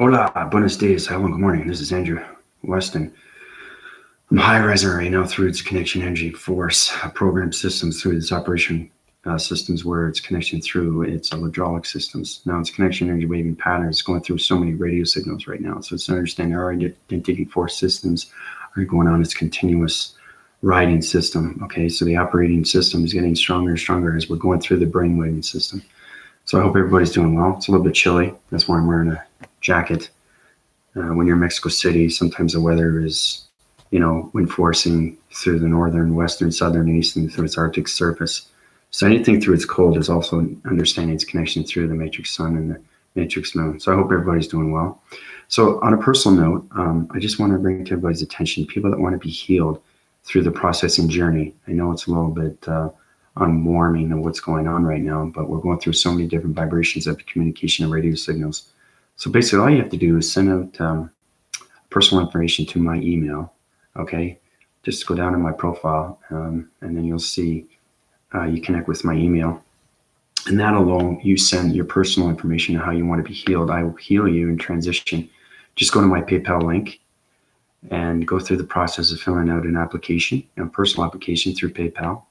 Hola, buenos dias. Hello, good morning. This is Andrew Weston. I'm high-rising right now through its connection energy force program systems, through its operation systems, where it's connection through its hydraulic systems. Now, its connection energy waving patterns going through so many radio signals right now. So it's to understand our identity force systems are going on its continuous riding system. Okay, so the operating system is getting stronger and stronger as we're going through the brain waving system. So I hope everybody's doing well. It's a little bit chilly. That's why I'm wearing a jacket. When you're in Mexico City, sometimes the weather is, wind forcing through the northern, western, southern, and eastern through its Arctic surface. So anything through its cold is also understanding its connection through the matrix sun and the matrix moon. So I hope everybody's doing well. So on a personal note, I just want to bring to everybody's attention people that want to be healed through the processing journey. I know it's a little bit unwarming of what's going on right now, but we're going through so many different vibrations of communication and radio signals. So basically all you have to do is send out personal information to my email. Okay, just go down to my profile and then you'll see you connect with my email, and that alone, you send your personal information and how you want to be healed. I will heal you in transition. Just go to my PayPal link and go through the process of filling out an application, a personal application through PayPal.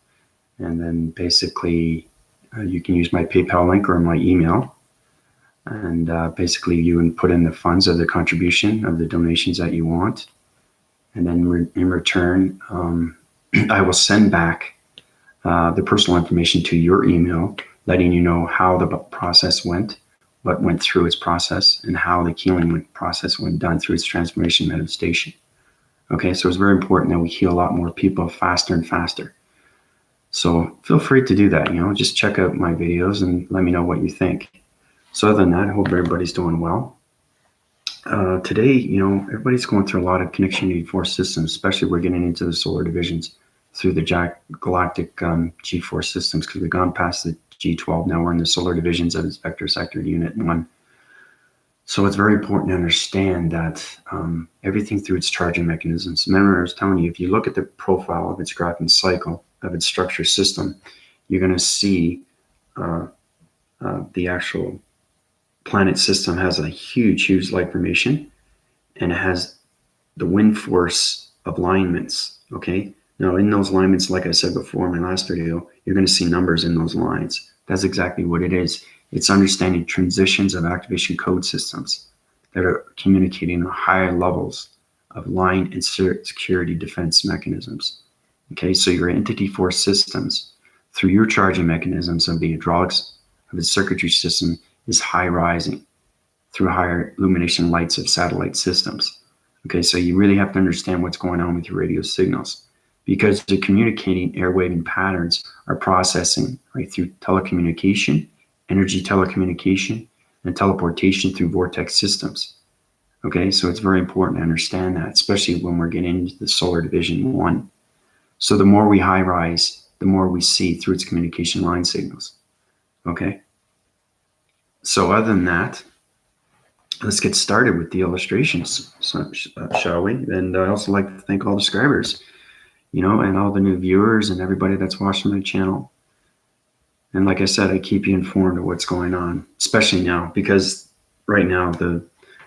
And then basically you can use my PayPal link or my email. And basically you can put in the funds of the contribution of the donations that you want. And then in return, I will send back the personal information to your email, letting you know how the process went, what went through its process, and how the healing process went done through its transformation manifestation. Okay, so it's very important that we heal a lot more people faster and faster. So feel free to do that. Just check out my videos and let me know what you think. So other than that, I hope everybody's doing well. Today, everybody's going through a lot of connection force systems, especially we're getting into the solar divisions through the galactic G-force systems, because we've gone past the G12. Now we're in the solar divisions of its vector sector unit 1. So it's very important to understand that everything through its charging mechanisms. Remember, I was telling you, if you look at the profile of its graphing cycle, of its structure system, you're going to see the actual planet system has a huge light formation, and it has the wind force of alignments. Okay, now in those alignments, like I said before in my last video, you're going to see numbers in those lines. That's exactly what it is. It's understanding transitions of activation code systems that are communicating on higher levels of line and security defense mechanisms. Okay, so your entity force systems through your charging mechanisms of the hydraulics of its circuitry system is high rising through higher illumination lights of satellite systems. Okay, so you really have to understand what's going on with your radio signals, because the communicating airwaving patterns are processing right through telecommunication, energy telecommunication, and teleportation through vortex systems. Okay, so it's very important to understand that, especially when we're getting into the solar division 1. So the more we high rise, the more we see through its communication line signals. Okay. So other than that, let's get started with the illustrations, shall we? And I also like to thank all the subscribers, and all the new viewers and everybody that's watching my channel. And like I said, I keep you informed of what's going on, especially now, because right now the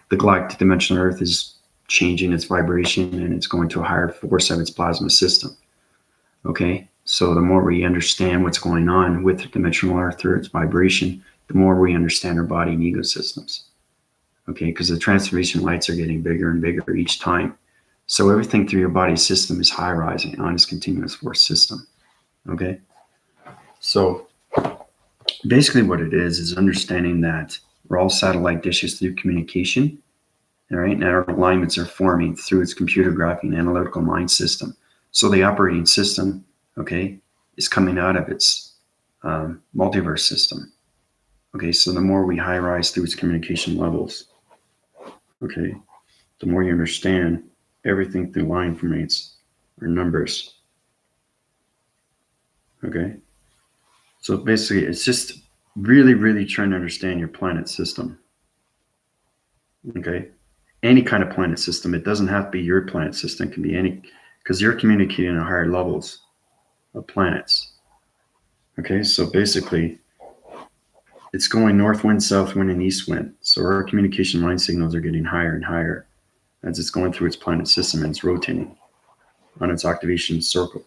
galactic dimensional Earth is changing its vibration and it's going to a higher force of its plasma system. Okay, so the more we understand what's going on with the dimensional Earth through its vibration, the more we understand our body and ego systems. Okay, because the transformation lights are getting bigger and bigger each time. So everything through your body system is high rising on its continuous force system. Okay, so basically what it is understanding that we're all satellite dishes through communication. All right, and our alignments are forming through its computer graphing analytical mind system. So the operating system, okay, is coming out of its multiverse system. Okay, so the more we high rise through its communication levels, okay, the more you understand everything through line formates or numbers. Okay, so basically it's just really trying to understand your planet system. Okay, any kind of planet system. It doesn't have to be your planet system. It can be any, because you're communicating at higher levels of planets. Okay, so basically it's going north wind, south wind, and east wind. So our communication line signals are getting higher and higher as it's going through its planet system and it's rotating on its activation circle.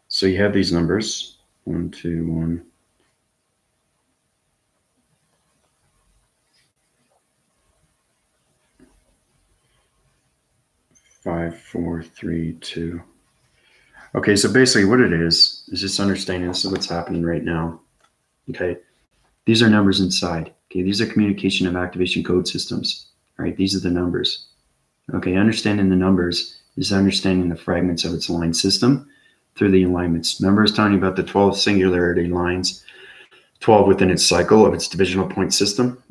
So you have these numbers, 1, 2, 1. 5, 4, 3, 2. Okay, so basically what it is just understanding this is what's happening right now. Okay, these are numbers inside. Okay, these are communication of activation code systems. All right, these are the numbers. Okay, understanding the numbers is understanding the fragments of its line system through the alignments. Remember I was telling you about the 12 singularity lines, 12 within its cycle of its divisional point system.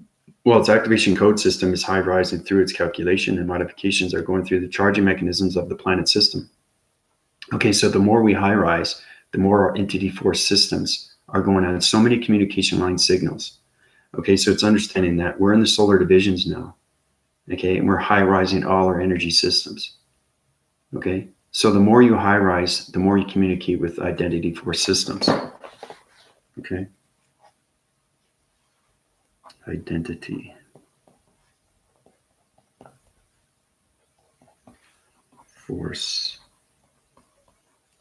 Well, its activation code system is high rising through its calculation, and modifications are going through the charging mechanisms of the planet system. Okay, so the more we high rise, the more our entity force systems are going on so many communication line signals. Okay, so it's understanding that we're in the solar divisions now. Okay, and we're high rising all our energy systems. Okay, so the more you high rise, the more you communicate with identity force systems. Okay, identity force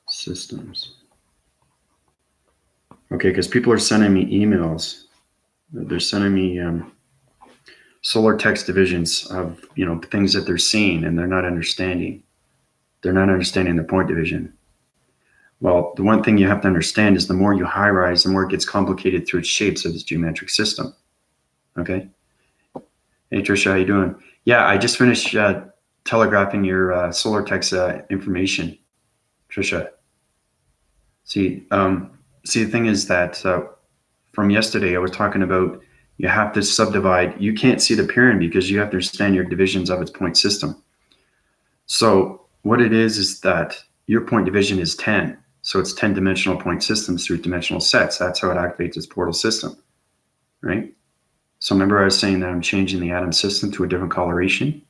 systems. Okay, because people are sending me emails. They're sending me solar text divisions of things that they're seeing and they're not understanding. They're not understanding the point division. Well, the one thing you have to understand is the more you high rise, the more it gets complicated through its shapes of this geometric system. Okay. Hey Trisha, how you doing? Yeah, I just finished telegraphing your solar text information, Trisha. See, the thing is that from yesterday, I was talking about you have to subdivide. You can't see the pyramid because you have to understand your divisions of its point system. So what it is that your point division is 10. So it's 10-dimensional point systems through dimensional sets. That's how it activates its portal system, right? So remember I was saying that I'm changing the atom system to a different coloration?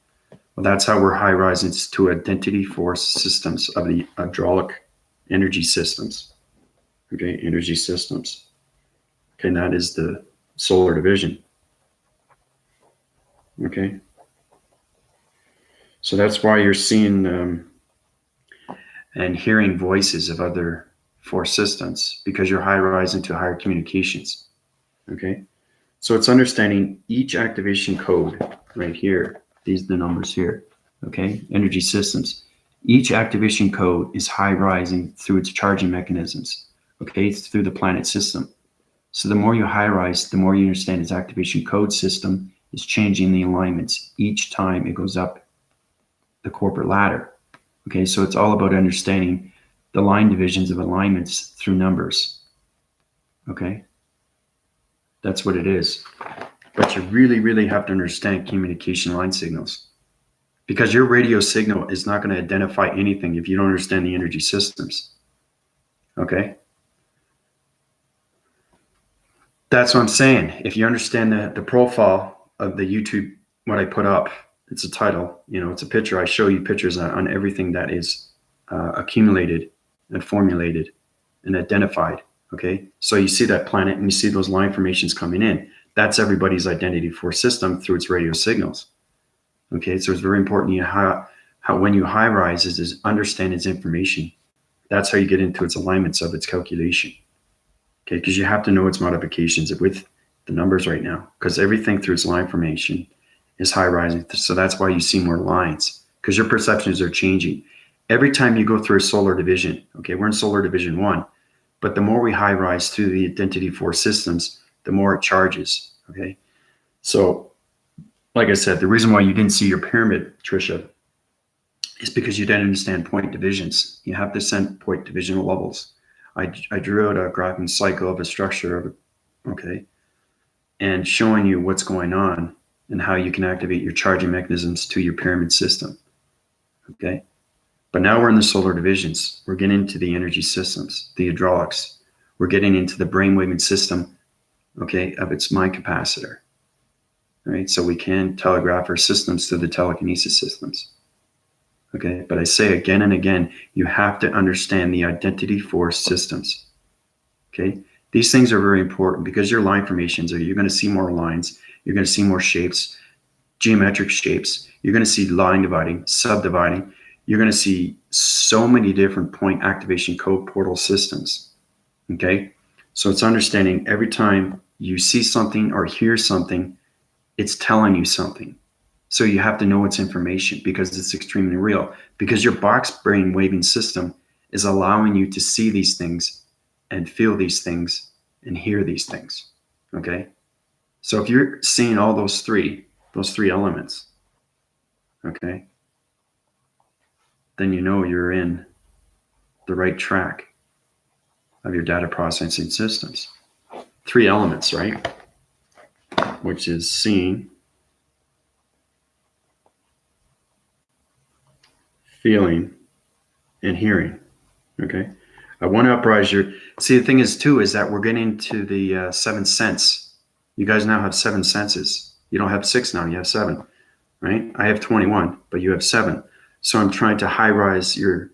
Well, that's how we're high rising to identity force systems of the hydraulic energy systems. Okay, energy systems. Okay, and that is the solar division. Okay. So that's why you're seeing and hearing voices of other force systems, because you're high rising to higher communications. Okay. So it's understanding each activation code right here. These are the numbers here. Okay. Energy systems. Each activation code is high rising through its charging mechanisms. Okay. It's through the planet system. So the more you high rise, the more you understand its activation code system is changing the alignments each time it goes up the corporate ladder. Okay, so it's all about understanding the line divisions of alignments through numbers. Okay, that's what it is. But you really, really have to understand communication line signals, because your radio signal is not going to identify anything if you don't understand the energy systems. Okay, that's what I'm saying. If you understand the profile of the YouTube, what I put up, it's a title, it's a picture. I show you pictures on everything that is accumulated and formulated and identified. Okay, so you see that planet and you see those line formations coming in. That's everybody's identity force system through its radio signals. Okay, so it's very important how when you high rise is understand its information. That's how you get into its alignments of its calculation. Okay, because you have to know its modifications with the numbers right now, because everything through its line formation is high rising. So that's why you see more lines, because your perceptions are changing. Every time you go through a solar division, okay, we're in solar division 1, but the more we high rise through the identity force systems, the more it charges. Okay. So like I said, the reason why you didn't see your pyramid, Trisha, is because you didn't understand point divisions. You have to send point divisional levels. I drew out a graphing cycle of a structure of okay, and showing you what's going on and how you can activate your charging mechanisms to your pyramid system. Okay. But now we're in the solar divisions. We're getting into the energy systems, the hydraulics. We're getting into the brainwaving system, okay, of its mind capacitor. Right. So we can telegraph our systems through the telekinesis systems. Okay. But I say again and again, you have to understand the identity force systems. Okay. These things are very important because your line formations are, you're going to see more lines, you're going to see more shapes, geometric shapes, you're going to see line dividing, subdividing, you're going to see so many different point activation code portal systems. Okay, so it's understanding every time you see something or hear something, it's telling you something. So you have to know its information because it's extremely real, because your box brain waving system is allowing you to see these things and feel these things and hear these things. Okay, so if you're seeing all those three elements, okay, then you know you're in the right track of your data processing systems. 3 elements, right? Which is seeing, feeling, and hearing. Okay, I want to uprise your. See, the thing is too is that we're getting to the 7th sense. You guys now have 7 senses. You don't have 6 now. You have 7, right? I have 21, but you have 7. So I'm trying to high rise your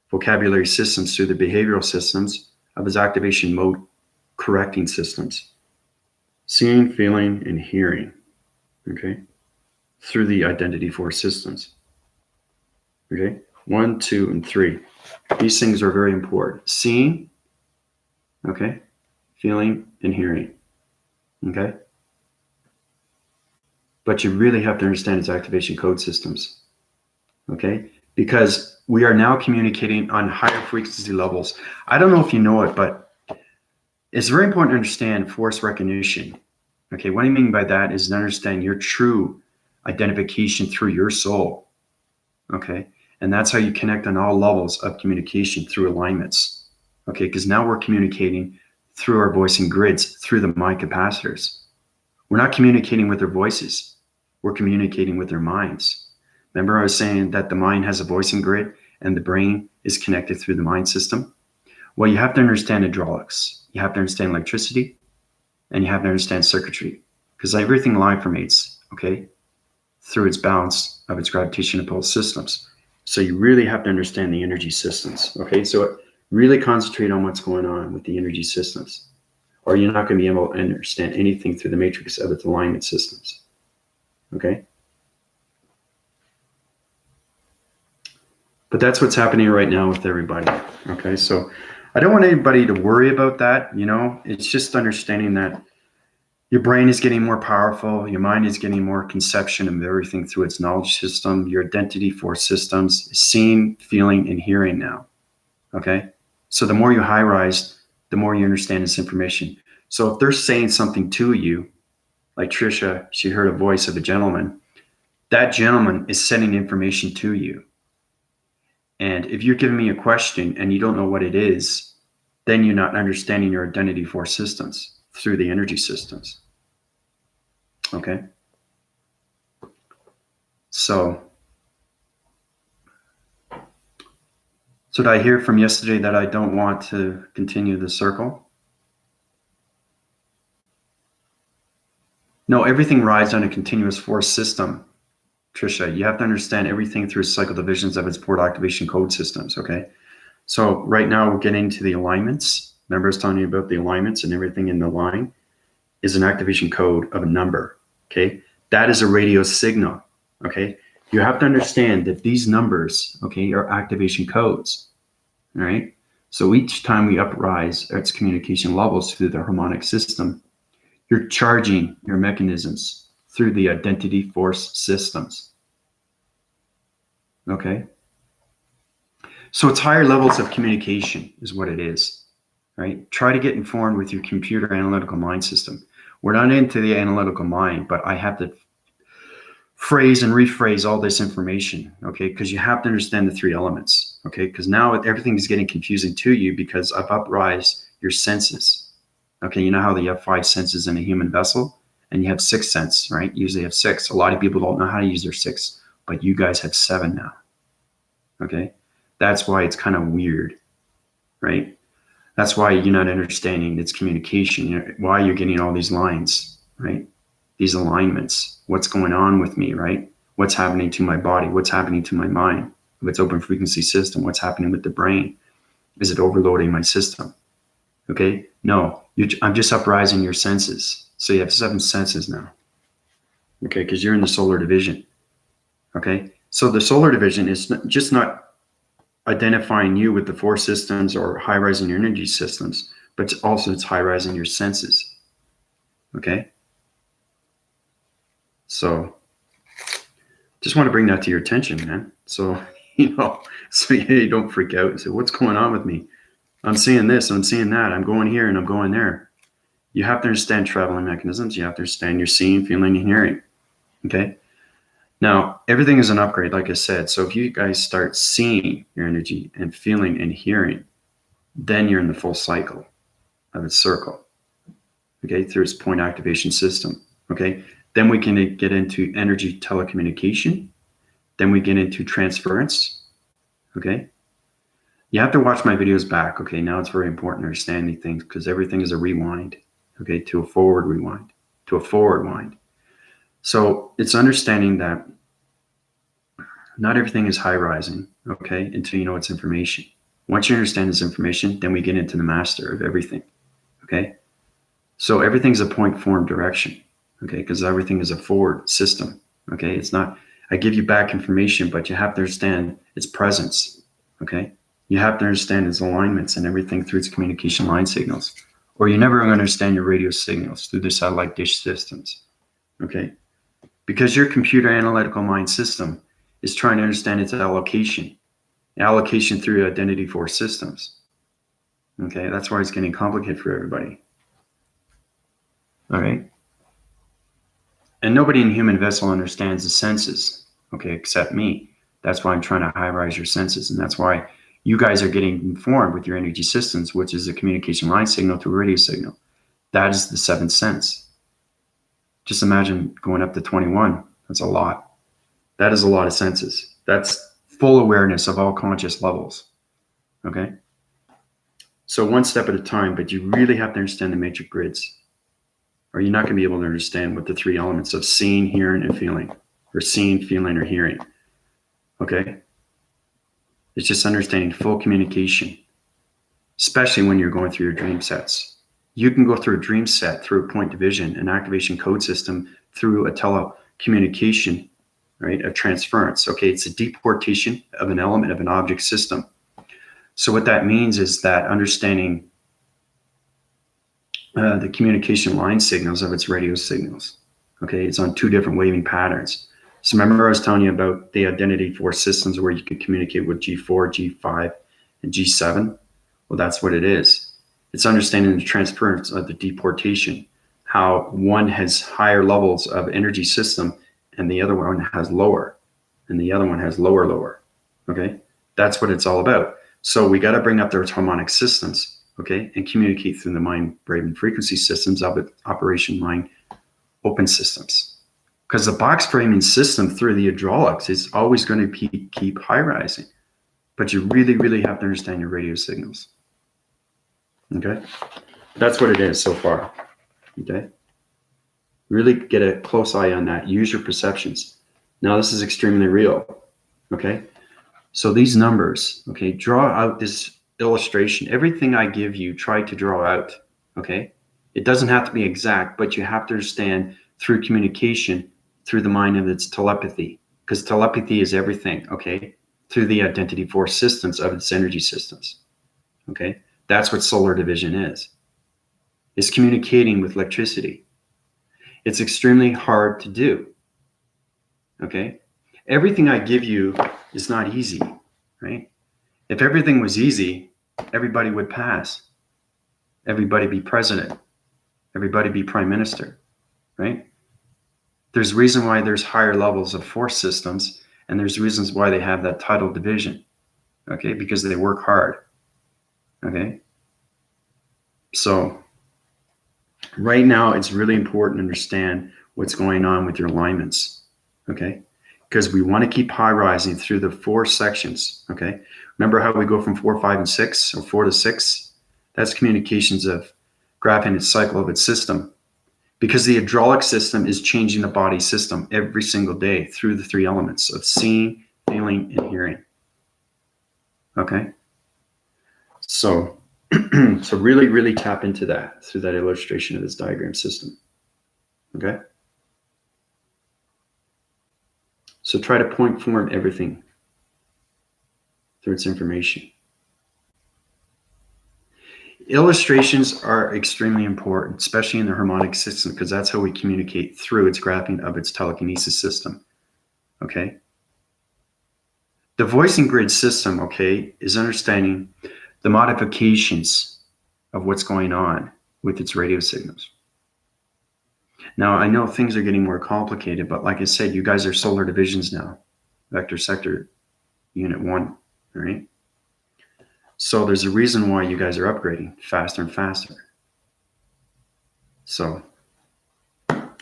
vocabulary systems through the behavioral systems of his activation mode correcting systems. Seeing, feeling, and hearing. Okay, through the identity force systems. Okay, 1, 2, and 3. These things are very important. Seeing, okay, feeling, and hearing. Okay, but you really have to understand its activation code systems. Okay, because we are now communicating on higher frequency levels. I don't know if you know it, but it's very important to understand force recognition. Okay, what I mean by that is to understand your true identification through your soul. Okay, and that's how you connect on all levels of communication through alignments. Okay, because now we're communicating through our voicing grids, through the mind capacitors. We're not communicating with their voices. We're communicating with their minds. Remember I was saying that the mind has a voicing grid and the brain is connected through the mind system? Well, you have to understand hydraulics. You have to understand electricity, and you have to understand circuitry, because everything line formates, okay, through its balance of its gravitational pulse systems. So you really have to understand the energy systems, okay? So really concentrate on what's going on with the energy systems, or you're not going to be able to understand anything through the matrix of its alignment systems, okay? But that's what's happening right now with everybody, okay? So I don't want anybody to worry about that, you know? It's just understanding that your brain is getting more powerful. Your mind is getting more conception of everything through its knowledge system. Your identity force systems is seeing, feeling, and hearing now, okay? So the more you high rise, the more you understand this information. So if they're saying something to you, like Trisha, she heard a voice of a gentleman, that gentleman is sending information to you. And if you're giving me a question and you don't know what it is, then you're not understanding your identity force systems through the energy systems. Okay. So did I hear from yesterday that I don't want to continue the circle? No, everything rides on a continuous force system, Trisha. You have to understand everything through cycle divisions of its port activation code systems, okay? So right now we're getting to the alignments. Remember I was telling you about the alignments, and everything in the line is an activation code of a number, okay? That is a radio signal, okay? You have to understand that these numbers, okay, are activation codes, all right? So each time we uprise its communication levels through the harmonic system, you're charging your mechanisms through the identity force systems, okay? So it's higher levels of communication is what it is, right? Try to get informed with your computer analytical mind system. We're not into the analytical mind, but I have to phrase and rephrase all this information, okay? Because you have to understand the 3 elements, okay? Because now everything is getting confusing to you because I've uprised your senses, okay? You know how you have 5 senses in a human vessel, and you have 6 sense, right? Usually you have 6. A lot of people don't know how to use their 6, but you guys have 7 now, okay? That's why it's kind of weird, right? That's why you're not understanding its communication, why you're getting all these lines, right? These alignments, what's going on with me, right? What's happening to my body? What's happening to my mind? If it's open frequency system, what's happening with the brain? Is it overloading my system? Okay, no, I'm just uprising your senses. So you have 7 senses now. Okay, because you're in the solar division. Okay, so the solar division is just not identifying you with the 4 systems or high-rising your energy systems, but it's high-rising your senses. Okay, so just want to bring that to your attention, man. So so you don't freak out and say, "What's going on with me? I'm seeing this, I'm seeing that, I'm going here and I'm going there." You have to understand traveling mechanisms. You have to understand your seeing, feeling, and hearing. Okay. Now, everything is an upgrade, like I said. So if you guys start seeing your energy and feeling and hearing, then you're in the full cycle of its circle. Okay, through its point activation system. Okay. Then we can get into energy telecommunication. Then we get into transference. Okay. You have to watch my videos back. Okay. Now it's very important to understand these things because everything is a rewind. Okay. To a forward rewind, to a forward wind. So it's understanding that not everything is high rising. Okay. Until you know it's information. Once you understand this information, then we get into the master of everything. Okay. So everything's a point, form, direction. Okay. Because everything is a forward system. Okay. It's not, I give you back information, but you have to understand its presence. Okay. You have to understand its alignments and everything through its communication line signals, or you're never going to understand your radio signals through the satellite dish systems. Okay. Because your computer analytical mind system is trying to understand its allocation through identity force systems. Okay. That's why it's getting complicated for everybody. All right. And nobody in human vessel understands the senses, okay, except me. That's why I'm trying to high-rise your senses. And that's why you guys are getting informed with your energy systems, which is a communication line signal to a radio signal. That is the 7th sense. Just imagine going up to 21. That's a lot. That is a lot of senses. That's full awareness of all conscious levels. Okay? So one step at a time, but you really have to understand the matrix grids, or you're not going to be able to understand what the 3 elements of seeing, hearing, and feeling, or seeing, feeling, or hearing. Okay? It's just understanding full communication, especially when you're going through your dream sets. You can go through a dream set through a point division, an activation code system, through a telecommunication, right, of transference. Okay, it's a deportation of an element of an object system. So what that means is that understanding the communication line signals of its radio signals. Okay, it's on 2 different waving patterns. So remember I was telling you about the identity force systems where you can communicate with G4, G5, and G7? Well, that's what it is. It's understanding the transference of the deportation, how one has higher levels of energy system and the other one has lower, and the other one has lower. Okay, that's what it's all about. So we got to bring up those harmonic systems, okay, and communicate through the mind, brave, and frequency systems of operation mind open systems. Because the box framing system through the hydraulics is always going to keep high rising. But you really, really have to understand your radio signals. Okay? That's what it is so far. Okay? Really get a close eye on that. Use your perceptions. Now, this is extremely real. Okay? So these numbers, okay, draw out this illustration. Everything I give you, try to draw out. Okay? It doesn't have to be exact, but you have to understand through communication, through the mind of its telepathy, because telepathy is everything, okay, through the identity force systems of its energy systems. Okay? That's what solar division is. It's communicating with electricity. It's extremely hard to do. Okay? Everything I give you is not easy, right? If everything was easy, everybody would pass. Everybody be president. Everybody be prime minister, right? There's a reason why there's higher levels of force systems, and there's reasons why they have that title division, okay? Because they work hard, okay? So right now, it's really important to understand what's going on with your alignments, okay? Because we want to keep high rising through the 4 sections, okay? Remember how we go from 4, 5, and 6, or 4 to 6? That's communications of graphing its cycle of its system. Because the hydraulic system is changing the body system every single day through the 3 elements of seeing, feeling, and hearing. Okay? So So really, really tap into that through that illustration of this diagram system. Okay? So try to point form everything through its information. Illustrations are extremely important, especially in the harmonic system, because that's how we communicate through its graphing of its telekinesis system. Okay? The voicing grid system, okay, is understanding the modifications of what's going on with its radio signals. Now, I know things are getting more complicated, but like I said, you guys are solar divisions now, vector sector unit 1, right? So there's a reason why you guys are upgrading faster and faster. So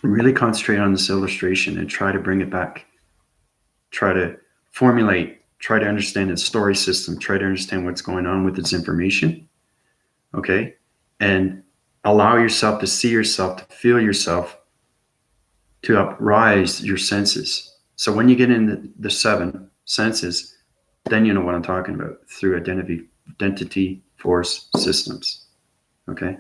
really concentrate on this illustration and try to bring it back. Try to formulate, try to understand its story system, try to understand what's going on with its information, okay? And allow yourself to see yourself, to feel yourself, to uprise your senses. So when you get in the 7 senses, then you know what I'm talking about through identity force systems, okay?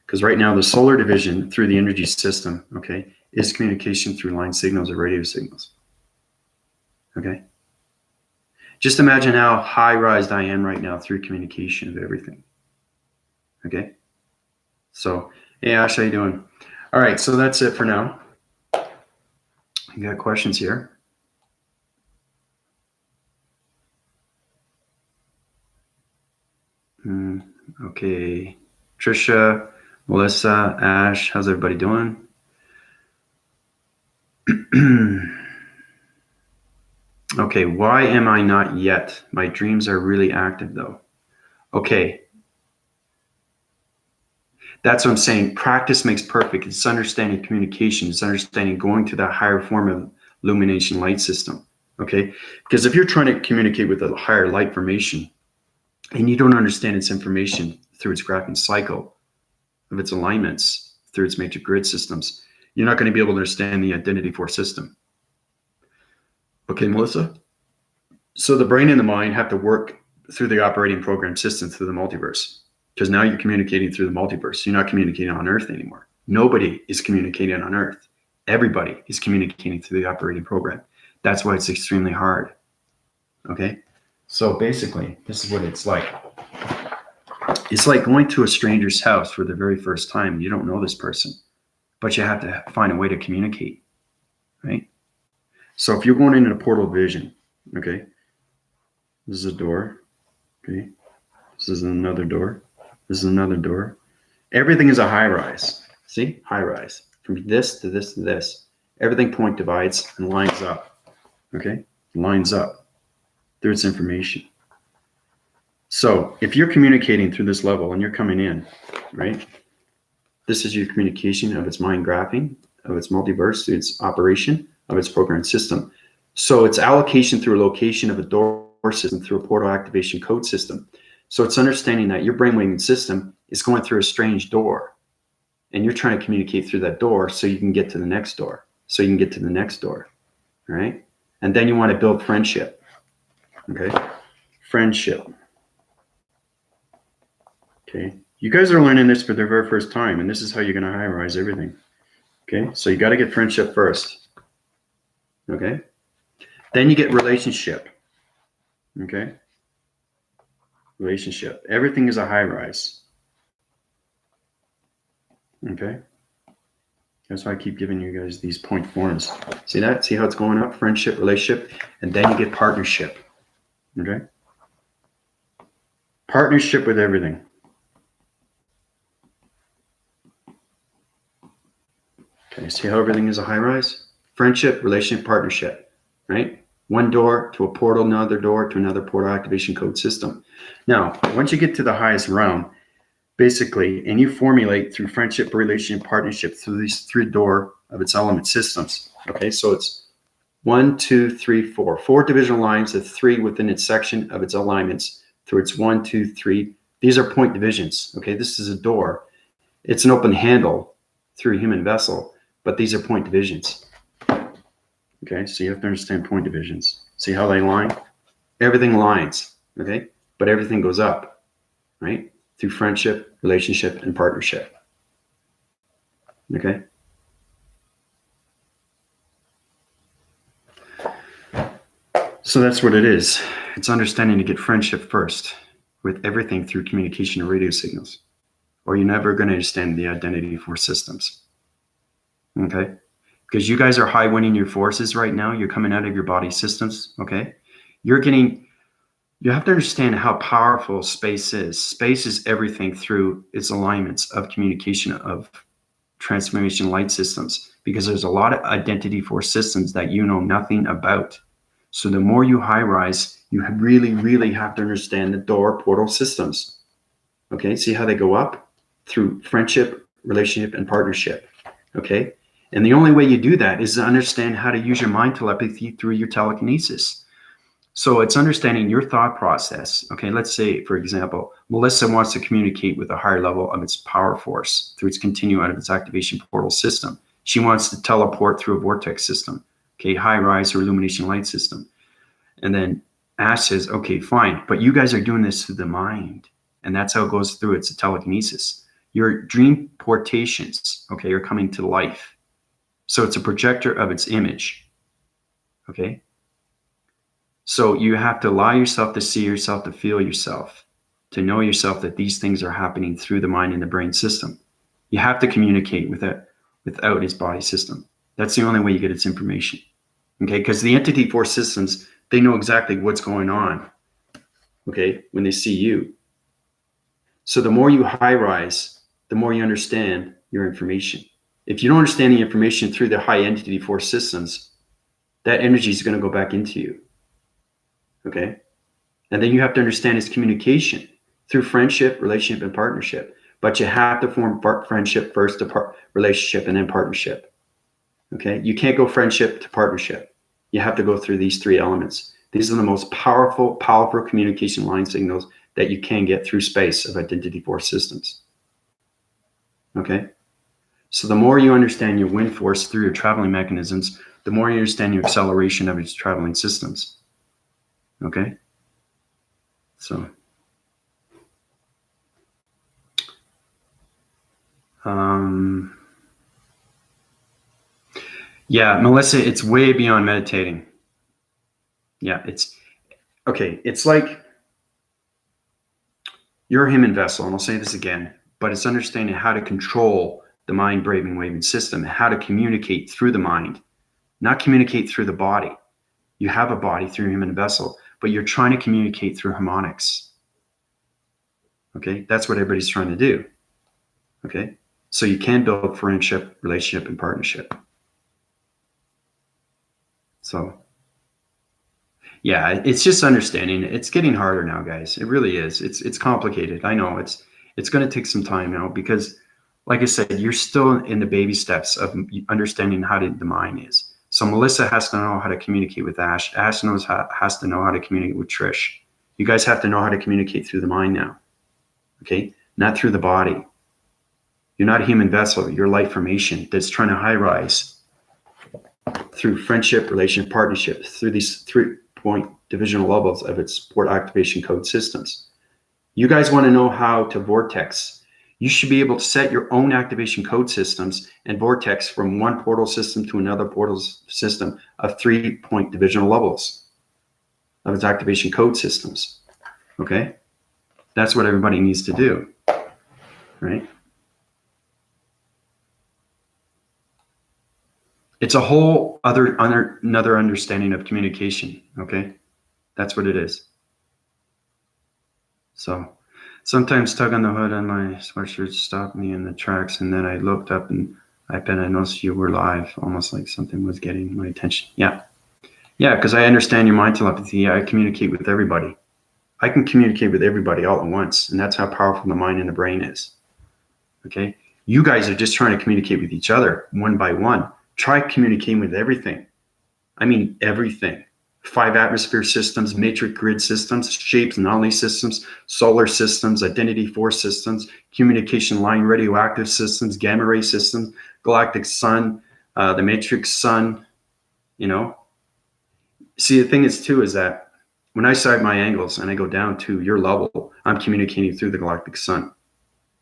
Because right now the solar division through the energy system, okay, is communication through line signals or radio signals, okay? Just imagine how high-rise I am right now through communication of everything, okay? So, hey Ash, how you doing? All right, so that's it for now. You got questions here? Okay, Trisha, Melissa, Ash, how's everybody doing? Okay, why am I not yet? My dreams are really active though. Okay, that's what I'm saying. Practice makes perfect. It's understanding communication. It's understanding going to that higher form of illumination light system. Okay, because if you're trying to communicate with a higher light formation and you don't understand its information through its graphing cycle of its alignments, through its matrix grid systems, you're not going to be able to understand the identity force system. Okay, Melissa? So the brain and the mind have to work through the operating program system through the multiverse, because now you're communicating through the multiverse. You're not communicating on Earth anymore. Nobody is communicating on Earth. Everybody is communicating through the operating program. That's why it's extremely hard. Okay? So basically, this is what it's like. It's like going to a stranger's house for the very first time. You don't know this person, but you have to find a way to communicate, right? So if you're going into a portal vision, okay, this is a door, okay, this is another door, this is another door. Everything is a high rise. See, high rise from this to this to this. Everything point divides and lines up, okay, lines up through its information. So if you're communicating through this level and you're coming in, right, this is your communication of its mind graphing, of its multiverse, through its operation of its program system. So it's allocation through a location of a door system through a portal activation code system. So it's understanding that your brainwave system is going through a strange door and you're trying to communicate through that door so you can get to the next door, so you can get to the next door, right? And then you want to build friendship, okay? Friendship. Okay, you guys are learning this for the very first time, and this is how you're going to high rise everything. Okay, so you got to get friendship first. Okay, then you get relationship. Okay, relationship. Everything is a high rise. Okay, that's why I keep giving you guys these point forms. See that? See how it's going up? Friendship, relationship, and then you get partnership. Okay, partnership with everything. Okay, see how everything is a high rise? Friendship, relationship, partnership, right? One door to a portal, another door to another portal activation code system. Now, once you get to the highest realm, basically, and you formulate through friendship, relationship, partnership through these 3 door of its element systems. Okay, so it's 1, 2, 3, 4. 4 divisional lines of 3 within its section of its alignments through its 1, 2, 3. These are point divisions. Okay, this is a door. It's an open handle through a human vessel. But these are point divisions. Okay, so you have to understand point divisions. See how they line? Everything lines, okay? But everything goes up, right? through friendship, relationship, and partnership. Okay? So that's what it is. It's understanding to get friendship first with everything through communication and radio signals, or you're never going to understand the identity force systems. Okay? Because you guys are high winning your forces right now. You're coming out of your body systems. Okay? You have to understand how powerful space is. Space is everything through its alignments of communication of transformation light systems, because there's a lot of identity force systems that you know nothing about. So the more you high rise, you really, really have to understand the door portal systems. Okay, see how they go up? Through friendship, relationship, and partnership. Okay, and the only way you do that is to understand how to use your mind telepathy through your telekinesis. So it's understanding your thought process. Okay, let's say, for example, Melissa wants to communicate with a higher level of its power force through its continuum out of its activation portal system. She wants to teleport through a vortex system. Okay, high rise or illumination light system. And then Ash says, okay, fine, but you guys are doing this through the mind. And that's how it goes through. It's a telekinesis. Your dream portations, okay, are coming to life. So it's a projector of its image. Okay. So you have to allow yourself to see yourself, to feel yourself, to know yourself, that these things are happening through the mind and the brain system. You have to communicate with it without its body system. That's the only way you get its information. Okay, because the entity force systems, they know exactly what's going on, okay, when they see you. So the more you high rise, the more you understand your information. If you don't understand the information through the high entity force systems, that energy is going to go back into you. Okay, and then you have to understand its communication through friendship, relationship, and partnership. But you have to form friendship first, to relationship, and then partnership. Okay, you can't go friendship to partnership. You have to go through these three elements. These are the most powerful communication line signals that you can get through space of identity force systems. Okay, so the more you understand your wind force through your traveling mechanisms, the more you understand your acceleration of its traveling systems. Okay, so yeah, Melissa, it's way beyond meditating. Yeah, it's okay. It's like you're a human vessel, and I'll say this again, but it's understanding how to control the mind braving waving system, how to communicate through the mind, not communicate through the body. You have a body through your human vessel, but you're trying to communicate through harmonics. Okay, that's what everybody's trying to do. Okay, so you can build friendship, relationship, and partnership. So yeah, it's just understanding. It's getting harder now, guys. It really is. It's complicated. I know it's going to take some time now, because like I said, you're still in the baby steps of understanding how the mind is. So Melissa has to know how to communicate with Ash. Ash has to know how to communicate with Trish. You guys have to know how to communicate through the mind now. Okay, not through the body. You're not a human vessel. You're light formation that's trying to high rise through friendship, relationship, partnership, through these 3-point divisional levels of its port activation code systems. You guys want to know how to vortex. You should be able to set your own activation code systems and vortex from one portal system to another portal system of 3-point divisional levels of its activation code systems. Okay? That's what everybody needs to do, right? It's a whole another understanding of communication, okay? That's what it is. So sometimes tug on the hood on my sweatshirt stopped me in the tracks, and then I looked up and I noticed you were live, almost like something was getting my attention. Yeah, because I understand your mind telepathy. I communicate with everybody. I can communicate with everybody all at once, and that's how powerful the mind and the brain is. Okay? You guys are just trying to communicate with each other one by one. Try communicating with everything. I mean, everything. 5 atmosphere systems, matrix grid systems, shapes, anomaly systems, solar systems, identity force systems, communication line radioactive systems, gamma ray systems, galactic sun, the matrix sun, you know. See, the thing is too, is that when I side my angles and I go down to your level, I'm communicating through the galactic sun,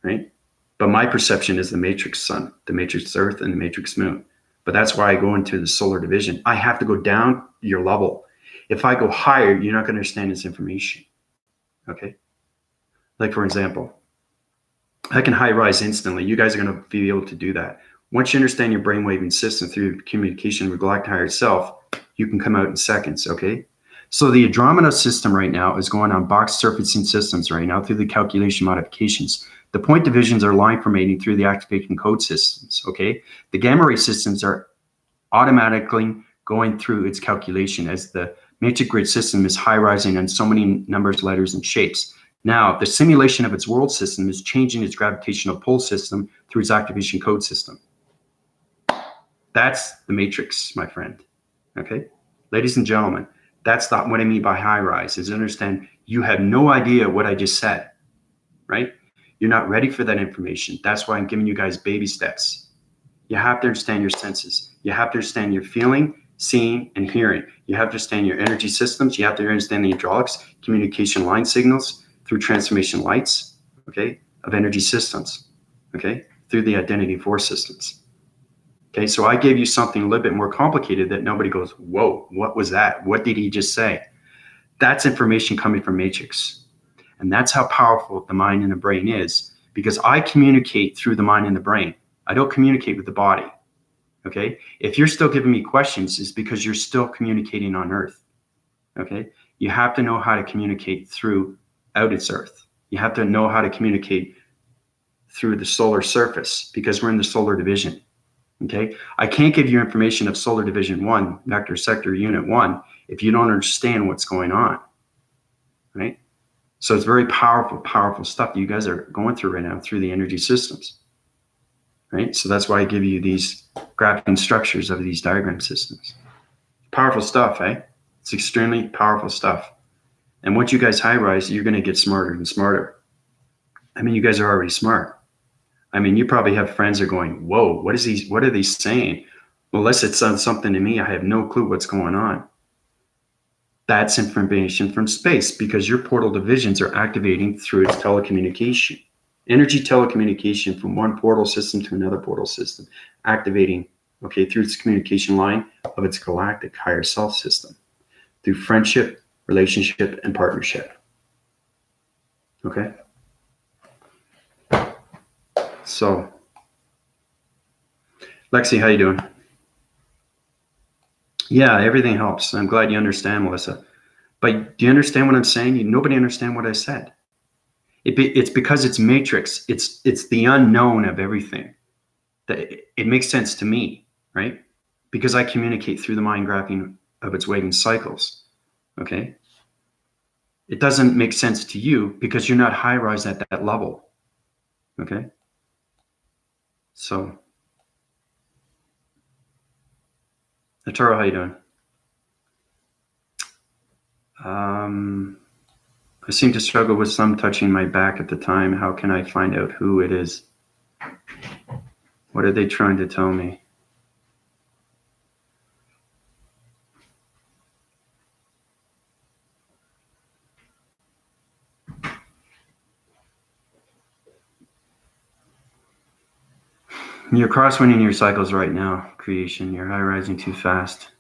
right? But my perception is the matrix sun, the matrix earth, and the matrix moon. But that's why I go into the solar division. I have to go down your level. If I go higher, you're not going to understand this information. Okay? Like, for example, I can high rise instantly. You guys are going to be able to do that. Once you understand your brainwaving system through communication with galactic higher self, you can come out in seconds, okay? So the Andromeda system right now is going on box surfacing systems right now through the calculation modifications. The point divisions are line formatting through the activation code systems, okay? The gamma ray systems are automatically going through its calculation as the matrix grid system is high rising on so many numbers, letters, and shapes. Now, the simulation of its world system is changing its gravitational pull system through its activation code system. That's the matrix, my friend. Okay? Ladies and gentlemen, that's not what I mean by high rise, is understand you have no idea what I just said, right? You're not ready for that information. That's why I'm giving you guys baby steps. You have to understand your senses. You have to understand your feeling, seeing, and hearing. You have to understand your energy systems. You have to understand the hydraulics, communication line signals through transformation lights, okay, of energy systems, okay, through the identity force systems. Okay, so I gave you something a little bit more complicated that nobody goes, whoa, what was that? What did he just say? That's information coming from matrix. And that's how powerful the mind and the brain is, because I communicate through the mind and the brain. I don't communicate with the body. Okay, if you're still giving me questions, it's because you're still communicating on Earth. Okay, you have to know how to communicate through out its Earth. You have to know how to communicate through the solar surface, because we're in the solar division. Okay, I can't give you information of solar division 1, vector sector unit 1, if you don't understand what's going on, right? So it's very powerful, powerful stuff you guys are going through right now through the energy systems, right? So that's why I give you these graphing structures of these diagram systems. Powerful stuff, eh? It's extremely powerful stuff. And once you guys high rise, you're going to get smarter and smarter. I mean, you guys are already smart. I mean, you probably have friends that are going, whoa, what are they saying? Well, unless it says something to me, I have no clue what's going on. That's information from space, because your portal divisions are activating through its telecommunication. Energy telecommunication from one portal system to another portal system, activating, okay, through its communication line of its galactic higher self system, through friendship, relationship, and partnership. Okay? So, Lexi, how you doing? Yeah, everything helps. I'm glad you understand, Melissa. But do you understand what I'm saying? Nobody understand what I said. It's because it's matrix. It's the unknown of everything. It makes sense to me, right? Because I communicate through the mind graphing of its waving cycles. Okay. It doesn't make sense to you because you're not high rise at that level. Okay. So, Atara, how you doing? I seem to struggle with some touching my back at the time. How can I find out who it is? What are they trying to tell me? You're crosswinding your cycles right now, creation. You're high rising too fast.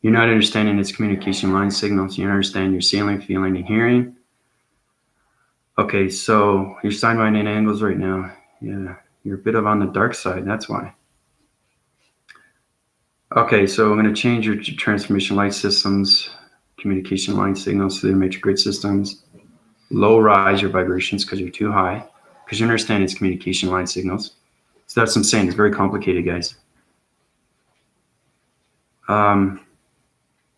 You're not understanding its communication line signals. You understand your seeing, feeling, and hearing. Okay, so you're sidewinding angles right now. Yeah, you're a bit of on the dark side. That's why. Okay, so I'm going to change your transformation light systems, communication line signals to the matrix grid systems. Low rise your vibrations because you're too high, because you understand its communication line signals. So that's what I'm saying. It's very complicated, guys.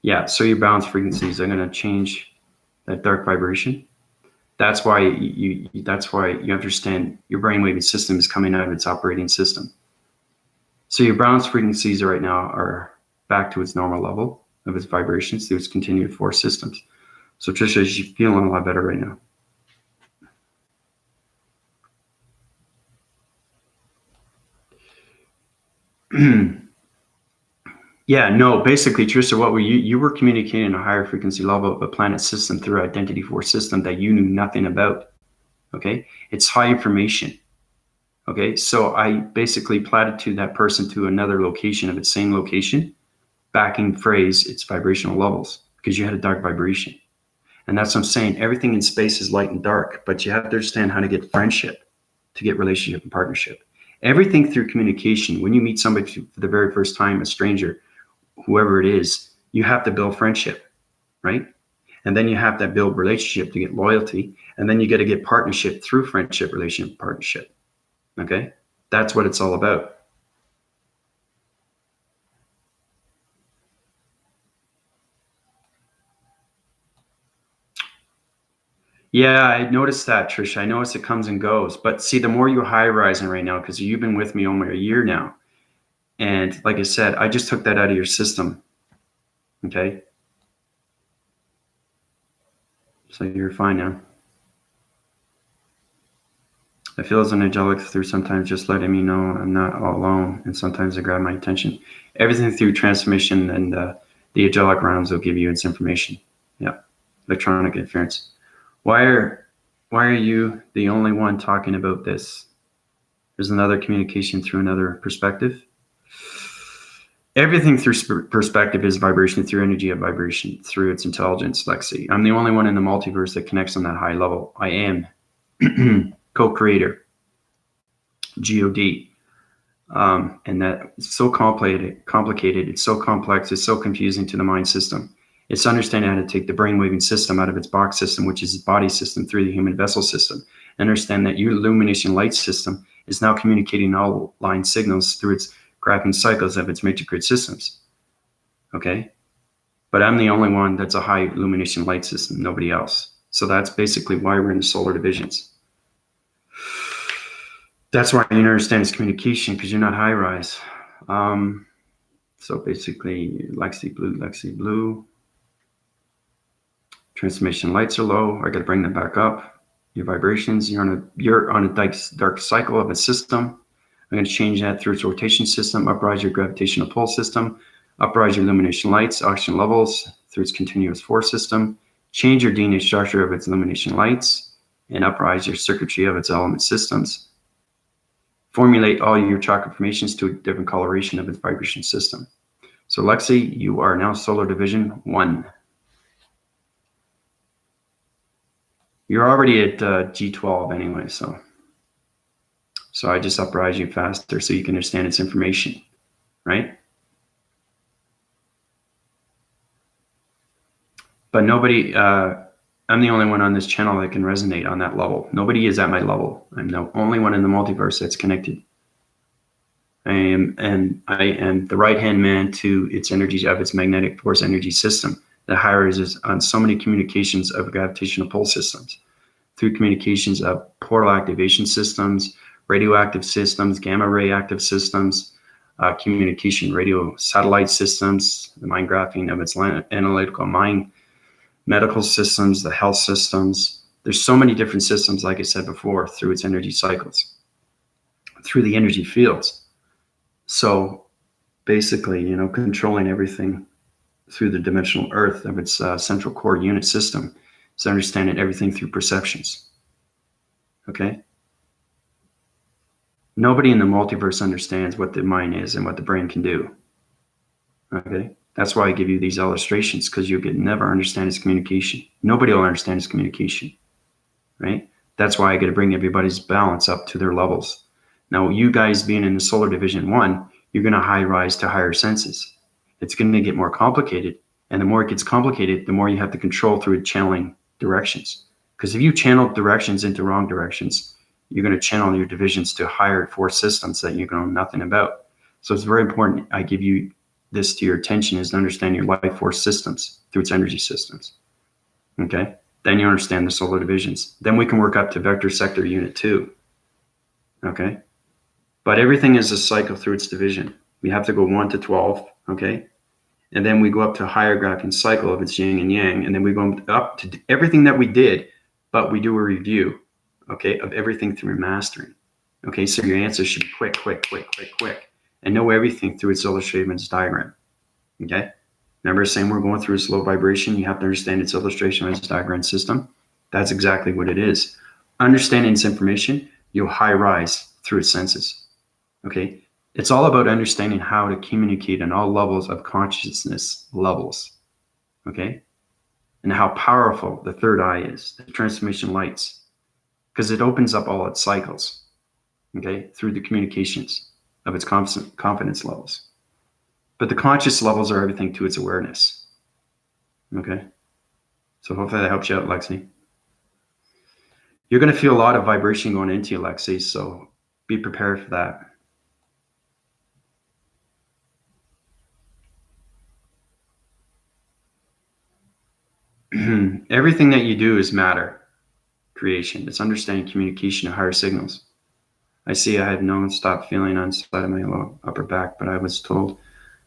Yeah, so your balance frequencies, I'm going to change that dark vibration. That's why you understand your brainwave system is coming out of its operating system. So your balance frequencies right now are back to its normal level of its vibrations through its continued force systems. So Trisha, she's feeling a lot better right now. Yeah, no, basically, Trisha, what were you were communicating a higher frequency level of a planet system through identity force system that you knew nothing about. Okay. It's high information. Okay. So I basically platitude that person to another location of its same location, backing phrase its vibrational levels because you had a dark vibration. And that's what I'm saying. Everything in space is light and dark, but you have to understand how to get friendship, to get relationship and partnership. Everything through communication. When you meet somebody for the very first time, a stranger, whoever it is, you have to build friendship, right? And then you have to build relationship to get loyalty. And then you got to get partnership through friendship, relationship, partnership. Okay? That's what it's all about. Yeah, I noticed that, Trisha. I noticed it comes and goes. But see, the more you're high rising right now, because you've been with me almost a year now. And like I said, I just took that out of your system. Okay? So you're fine now. I feel as an angelic through sometimes just letting me know I'm not all alone, and sometimes they grab my attention. Everything through transmission and the angelic realms will give you its information. Yeah, electronic interference. Why are you the only one talking about this? There's another communication through another perspective. Everything through perspective is vibration through energy of vibration through its intelligence, Lexi. I'm the only one in the multiverse that connects on that high level. I am co-creator, God. And that it's so complicated, it's so complex, it's so confusing to the mind system. It's understanding how to take the brainwaving system out of its box system, which is its body system, through the human vessel system. Understand that your illumination light system is now communicating all line signals through its graphing cycles of its matrix grid systems. Okay? But I'm the only one that's a high illumination light system, nobody else. So that's basically why we're in the solar divisions. That's why you understand it's communication, because you're not high rise. So basically, Lexi blue. Transmission lights are low. I got to bring them back up. Your vibrations, you're on a dark cycle of a system. I'm going to change that through its rotation system, uprise your gravitational pull system, uprise your illumination lights, oxygen levels through its continuous force system, change your DNA structure of its illumination lights, and uprise your circuitry of its element systems. Formulate all your chakra formations to a different coloration of its vibration system. So Lexi, you are now solar division 1. You're already at G12 anyway, so I just uprise you faster so you can understand its information, right? But nobody, I'm the only one on this channel that can resonate on that level. Nobody is at my level. I'm the only one in the multiverse that's connected. I am the right-hand man to its energy of its magnetic force energy system that hires on so many communications of gravitational pull systems, through communications of portal activation systems, radioactive systems, gamma ray active systems, communication radio satellite systems, the mind graphing of its analytical mind, medical systems, the health systems. There's so many different systems, like I said before, through its energy cycles, through the energy fields. So basically, controlling everything through the dimensional earth of its central core unit system is understanding everything through perceptions. Okay? Nobody in the multiverse understands what the mind is and what the brain can do. Okay? That's why I give you these illustrations, because you can never understand its communication. Nobody will understand its communication. Right? That's why I got to bring everybody's balance up to their levels. Now, you guys being in the solar division 1, you're going to high rise to higher senses. It's going to get more complicated. And the more it gets complicated, the more you have to control through channeling directions. Because if you channel directions into wrong directions, you're going to channel your divisions to higher force systems that you know nothing about. So it's very important I give you this to your attention, is to understand your life force systems through its energy systems. Okay? Then you understand the solar divisions. Then we can work up to vector sector unit 2. Okay? But everything is a cycle through its division. We have to go 1 to 12. Okay? And then we go up to a higher graphing cycle of its yin and yang. And then we go up to everything that we did, but we do a review, okay, of everything through mastering. Okay, so your answer should be quick, and know everything through its illustrated diagram. Okay. Remember saying we're going through a slow vibration? You have to understand its illustration of its diagram system. That's exactly what it is. Understanding its information, you'll high rise through its senses. Okay. It's all about understanding how to communicate on all levels of consciousness levels. Okay. And how powerful the third eye is, the transformation lights, because it opens up all its cycles. Okay. Through the communications of its confidence levels. But the conscious levels are everything to its awareness. Okay. So hopefully that helps you out, Lexi. You're going to feel a lot of vibration going into you, Lexi. So be prepared for that. Everything that you do is matter creation. It's understanding communication of higher signals. I see I have non-stop feeling on the side of my lower upper back, but I was told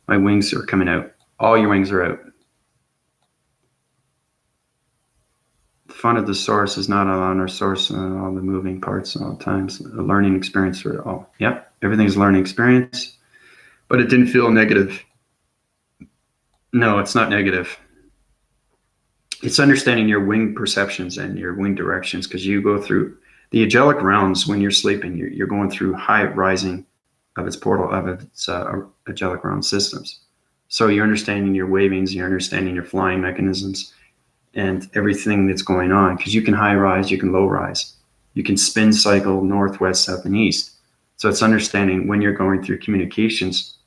my wings are coming out. All your wings are out. The fun of the source is not on our source and all the moving parts all the times. A learning experience for it all. Yep, everything's a learning experience, but it didn't feel negative. No, it's not negative. It's understanding your wing perceptions and your wing directions, because you go through the angelic realms when you're sleeping. You're going through high rising of its portal of its angelic realm systems. So you're understanding your wavings, you're understanding your flying mechanisms, and everything that's going on. Because you can high rise, you can low rise, you can spin cycle north, west, south, and east. So it's understanding when you're going through communications,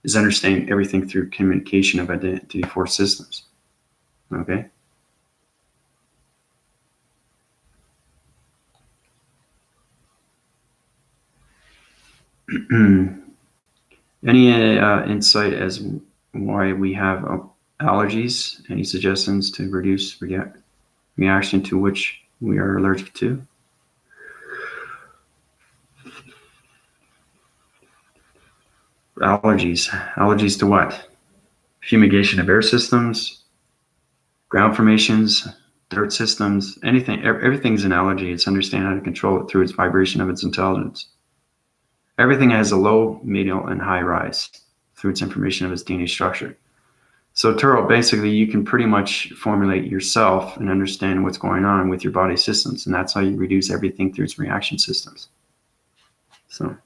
is understanding everything through communication of identity force systems. Okay. Any insight as why we have allergies? Any suggestions to reduce reaction to which we are allergic to? Allergies to what? Fumigation of air systems, ground formations, dirt systems, anything. Everything's an allergy. It's understanding how to control it through its vibration of its intelligence. Everything has a low, medial, and high rise through its information of its DNA structure. So Turo, basically you can pretty much formulate yourself and understand what's going on with your body systems. And that's how you reduce everything through its reaction systems. So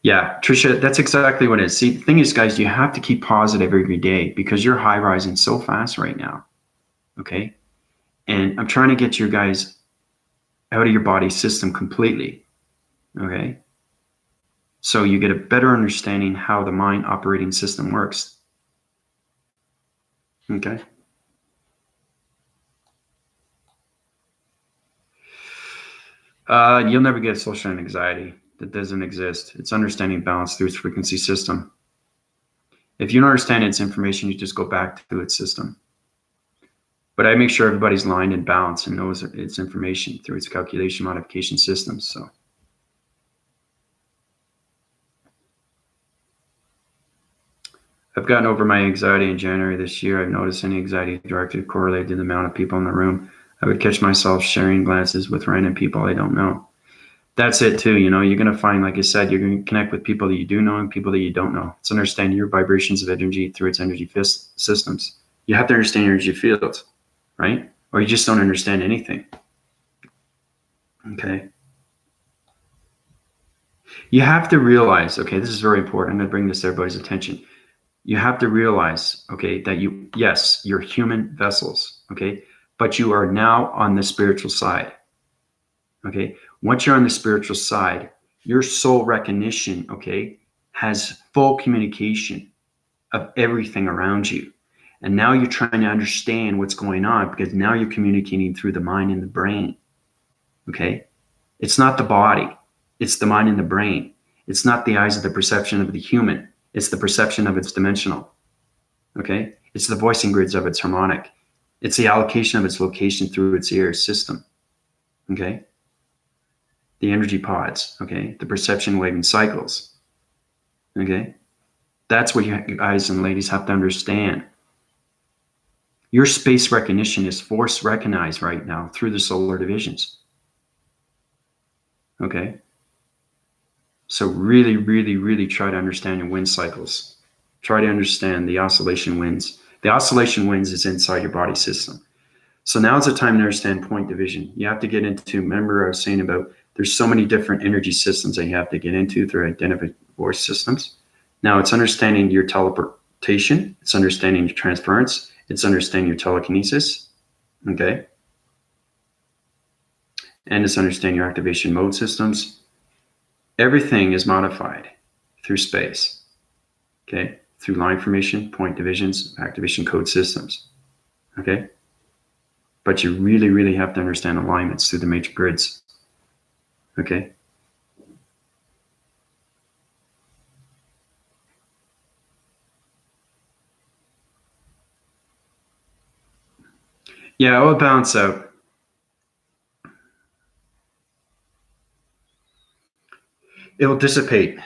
yeah, Trisha, that's exactly what it is. See, the thing is, guys, you have to keep positive every day because you're high rising so fast right now. Okay. And I'm trying to get you guys out of your body system completely. Okay. So you get a better understanding how the mind operating system works. Okay. You'll never get social anxiety. That doesn't exist. It's understanding balance through its frequency system. If you don't understand its information, you just go back to its system. But I make sure everybody's lined in balance and knows its information through its calculation modification systems. So I've gotten over my anxiety in January this year. I've noticed any anxiety directly correlated to the amount of people in the room. I would catch myself sharing glances with random people I don't know. That's it too. You know, you're going to find, like I said, you're going to connect with people that you do know and people that you don't know. It's understanding your vibrations of energy through its energy systems. You have to understand energy fields, right? Or you just don't understand anything. Okay. You have to realize, okay, this is very important. I'm going to bring this to everybody's attention. You have to realize, okay, that yes, you're human vessels, okay, but you are now on the spiritual side. Okay. Once you're on the spiritual side, your soul recognition, okay, has full communication of everything around you. And now you're trying to understand what's going on because now you're communicating through the mind and the brain. Okay. It's not the body. It's the mind and the brain. It's not the eyes of the perception of the human. It's the perception of its dimensional. Okay. It's the voicing grids of its harmonic. It's the allocation of its location through its ear system. Okay. The energy pods, okay, the perception waving cycles, okay? That's what you guys and ladies have to understand. Your space recognition is force recognized right now through the solar divisions, okay? So really, really, really try to understand your wind cycles. Try to understand the oscillation winds. The oscillation winds is inside your body system. So now's the time to understand point division. You have to get into, remember I was saying about there's so many different energy systems that you have to get into through identified voice systems. Now it's understanding your teleportation, it's understanding your transference, it's understanding your telekinesis, okay? And it's understanding your activation mode systems. Everything is modified through space, okay? Through line formation, point divisions, activation code systems, okay? But you really, really have to understand alignments through the matrix grids, okay? Yeah, it will balance out. It will dissipate.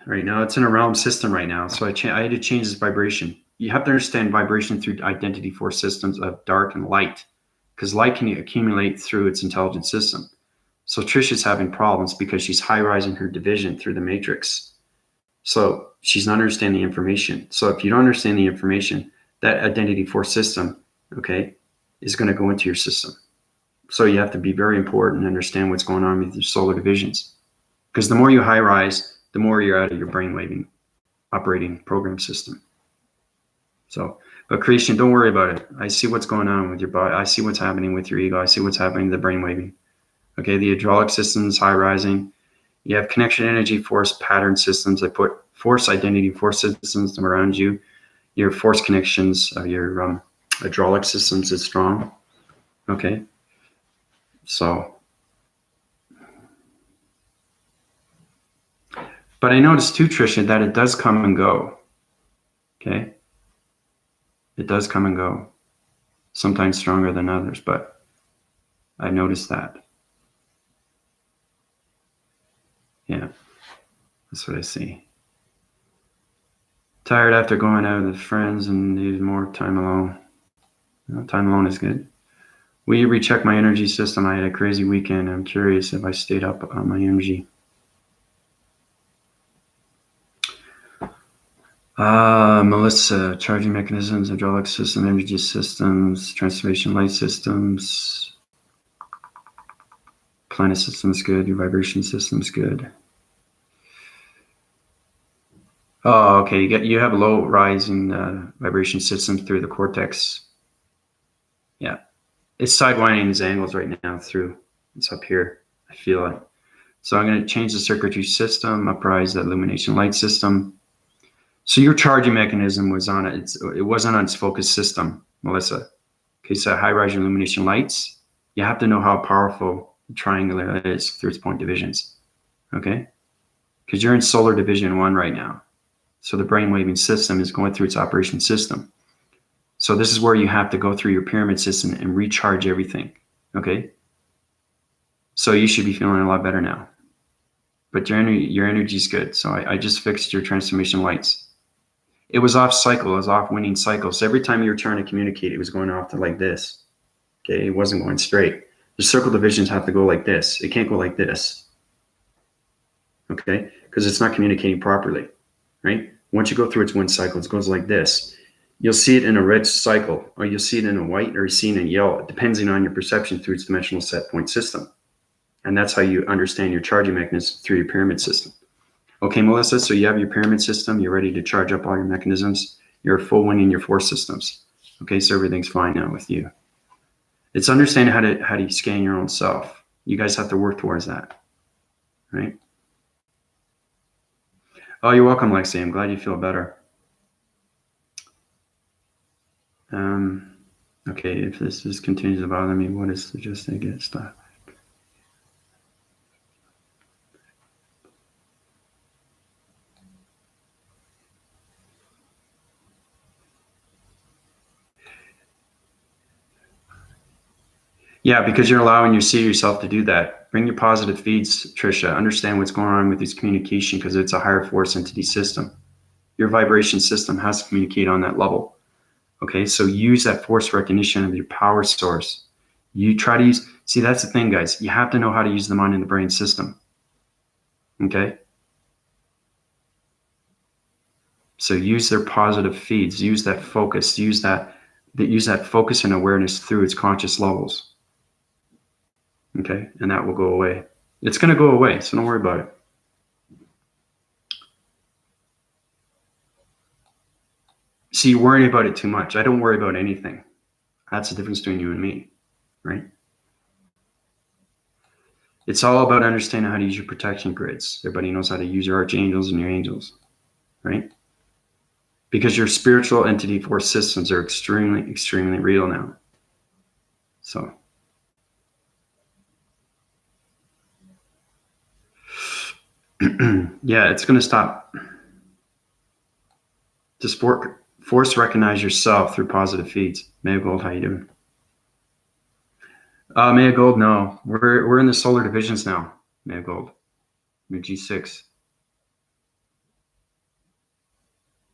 Right now, it's in a realm system right now, so I had to change this vibration. You have to understand vibration through identity force systems of dark and light, because light can accumulate through its intelligent system. So Trisha's having problems because she's high-rising her division through the matrix. So she's not understanding the information. So if you don't understand the information, that identity force system, okay, is going to go into your system. So you have to be very important and understand what's going on with your solar divisions. Because the more you high rise, the more you're out of your brainwaving operating program system. So, but creation, don't worry about it. I see what's going on with your body. I see what's happening with your ego. I see what's happening to the brainwaving. Okay, the hydraulic systems, high rising. You have connection energy force pattern systems. I put force identity force systems around you. Your force connections, your hydraulic systems is strong. Okay, so. But I noticed too, Trisha, that it does come and go. Okay, it does come and go. Sometimes stronger than others, but I noticed that. Yeah, that's what I see. Tired after going out with friends and need more time alone. Time alone is good. Will you recheck my energy system? I had a crazy weekend. I'm curious if I stayed up on my energy. Melissa, charging mechanisms, hydraulic system, energy systems, transformation light systems, planet system's good, your vibration system's good. Oh, okay. You have a low rising vibration system through the cortex. Yeah, it's sidewinding these angles right now through. It's up here. I feel it. So I'm going to change the circuitry system, uprise the illumination light system. So your charging mechanism was on it. It wasn't on its focus system, Melissa. Okay, so high rise illumination lights. You have to know how powerful the triangular is through its point divisions. Okay, because you're in solar division 1 right now. So the brainwaving system is going through its operation system. So this is where you have to go through your pyramid system and recharge everything. Okay, so you should be feeling a lot better now. But your energy is good. So I just fixed your transformation lights. It was off cycle. It was off winning cycle. So every time you were trying to communicate, it was going off to like this. Okay, it wasn't going straight. The circle divisions have to go like this. It can't go like this. Okay, because it's not communicating properly, right? Once you go through its wind cycle, it goes like this. You'll see it in a red cycle, or you'll see it in a white, or you see it in a yellow, depending on your perception through its dimensional set point system. And that's how you understand your charging mechanism through your pyramid system. Okay, Melissa, so you have your pyramid system. You're ready to charge up all your mechanisms. You're full winning your force systems. Okay, so everything's fine now with you. It's understanding how to scan your own self. You guys have to work towards that, right? Oh, you're welcome, Lexi. I'm glad you feel better. Okay, if this continues to bother me, what is suggested to get stopped? Yeah, because you're allowing yourself to do that. Bring your positive feeds, Trisha. Understand what's going on with this communication because it's a higher force entity system. Your vibration system has to communicate on that level. Okay, so use that force recognition of your power source. You try to use, see, that's the thing, guys. You have to know how to use the mind and the brain system. Okay? So use their positive feeds, use that focus, use that focus and awareness through its conscious levels. Okay, and that will go away. It's going to go away, so don't worry about it. See, you worry about it too much. I don't worry about anything. That's the difference between you and me, right? It's all about understanding how to use your protection grids. Everybody knows how to use your archangels and your angels, right? Because your spiritual entity force systems are extremely, extremely real now. So, yeah, it's going to stop. Just force recognize yourself through positive feeds. Maya Gold, how you doing? Maya Gold, no. We're in the solar divisions now, Maya Gold. You're G6.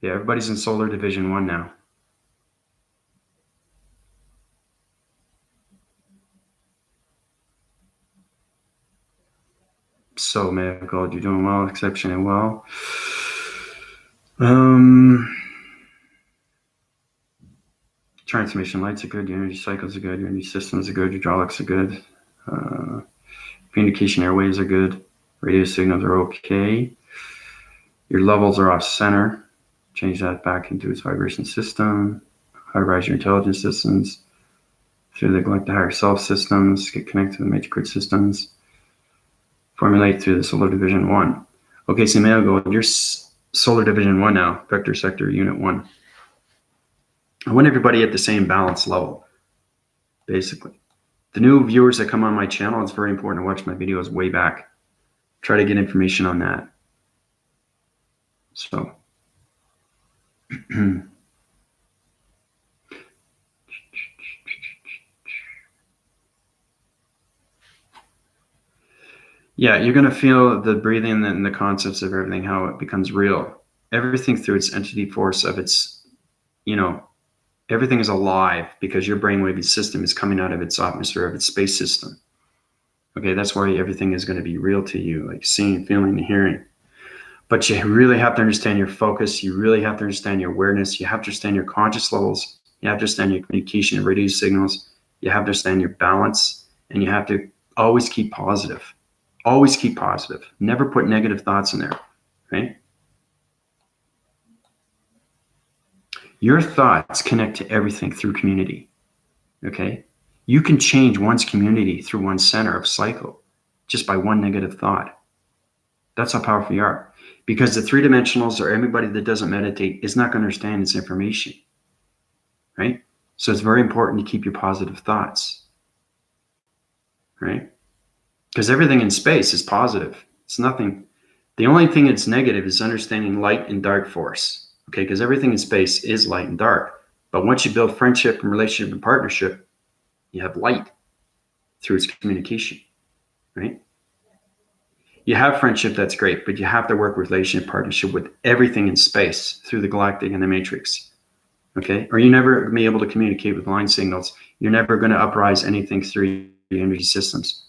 Yeah, everybody's in solar division 1 now. So, Maya Gold, you're doing well, exceptionally well. Transformation lights are good, your energy cycles are good, your energy systems are good, your hydraulics are good, communication airwaves are good, radio signals are okay, your levels are off center, change that back into its vibration system, high-rise your intelligence systems, through the galactic higher self systems, get connected to the major grid systems, formulate through the solar division 1. Okay, so may I go, you're solar division 1 now, vector sector unit 1. I want everybody at the same balance level, basically. The new viewers that come on my channel, it's very important to watch my videos way back. Try to get information on that. So, yeah, you're going to feel the breathing and the concepts of everything, how it becomes real. Everything through its entity force of its, everything is alive because your brainwave system is coming out of its atmosphere, of its space system. Okay, that's why everything is going to be real to you, like seeing, feeling, and hearing. But you really have to understand your focus. You really have to understand your awareness. You have to understand your conscious levels. You have to understand your communication and radio signals. You have to understand your balance. And you have to always keep positive. Always keep positive. Never put negative thoughts in there, right? Your thoughts connect to everything through community, okay? You can change one's community through one center of cycle just by one negative thought. That's how powerful you are. Because the three dimensionals or everybody that doesn't meditate is not going to understand this information, right? So it's very important to keep your positive thoughts, right? Because everything in space is positive. It's nothing. The only thing that's negative is understanding light and dark force. Okay, because everything in space is light and dark. But once you build friendship and relationship and partnership, you have light through its communication, right? You have friendship, that's great, but you have to work relationship partnership with everything in space through the galactic and the matrix, okay? Or you're never going to be able to communicate with line signals. You're never going to uprise anything through the energy systems,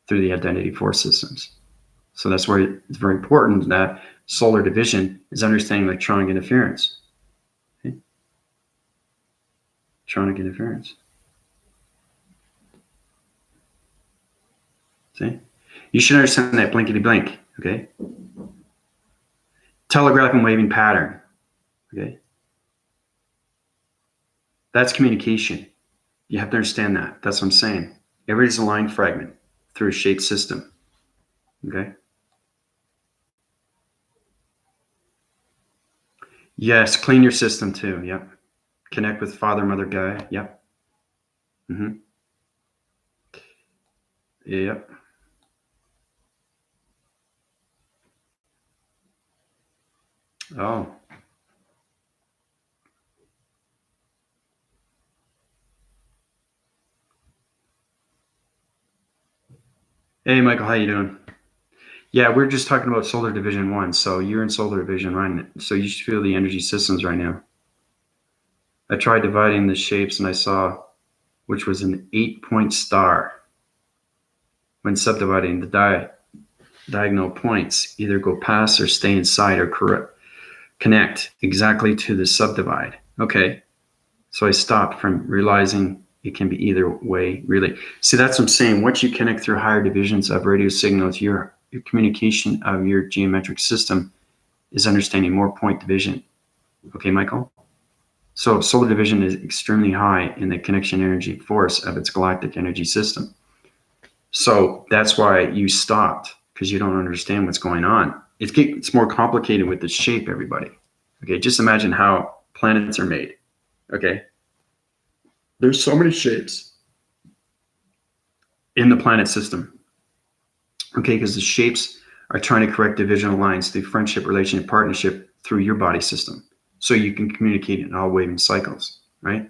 through the identity force systems. So that's where it's very important that solar division is understanding electronic interference. Okay? Electronic interference. See? You should understand that blinkety blink, okay? Telegraph and waving pattern, okay? That's communication. You have to understand that. That's what I'm saying. Everybody's a line fragment through a shaped system, okay? Yes, clean your system too, yep. Connect with Father, Mother, Gaia, yep. Mm-hmm. Yep. Oh. Hey, Michael, how you doing? Yeah, we're just talking about solar division 1. So you're in solar division, right? So you should feel the energy systems right now. I tried dividing the shapes and I saw which was an 8-point star. When subdividing the diagonal points, either go past or stay inside or connect exactly to the subdivide. Okay. So I stopped from realizing it can be either way, really. See, that's what I'm saying. Once you connect through higher divisions of radio signals, your communication of your geometric system is understanding more point division. Okay, Michael? So solar division is extremely high in the connection energy force of its galactic energy system. So that's why you stopped, because you don't understand what's going on. It's more complicated with the shape, everybody. Okay, just imagine how planets are made. Okay, there's so many shapes in the planet system. Okay, because the shapes are trying to correct divisional lines through friendship, relationship, partnership through your body system, so you can communicate in all waving cycles, right?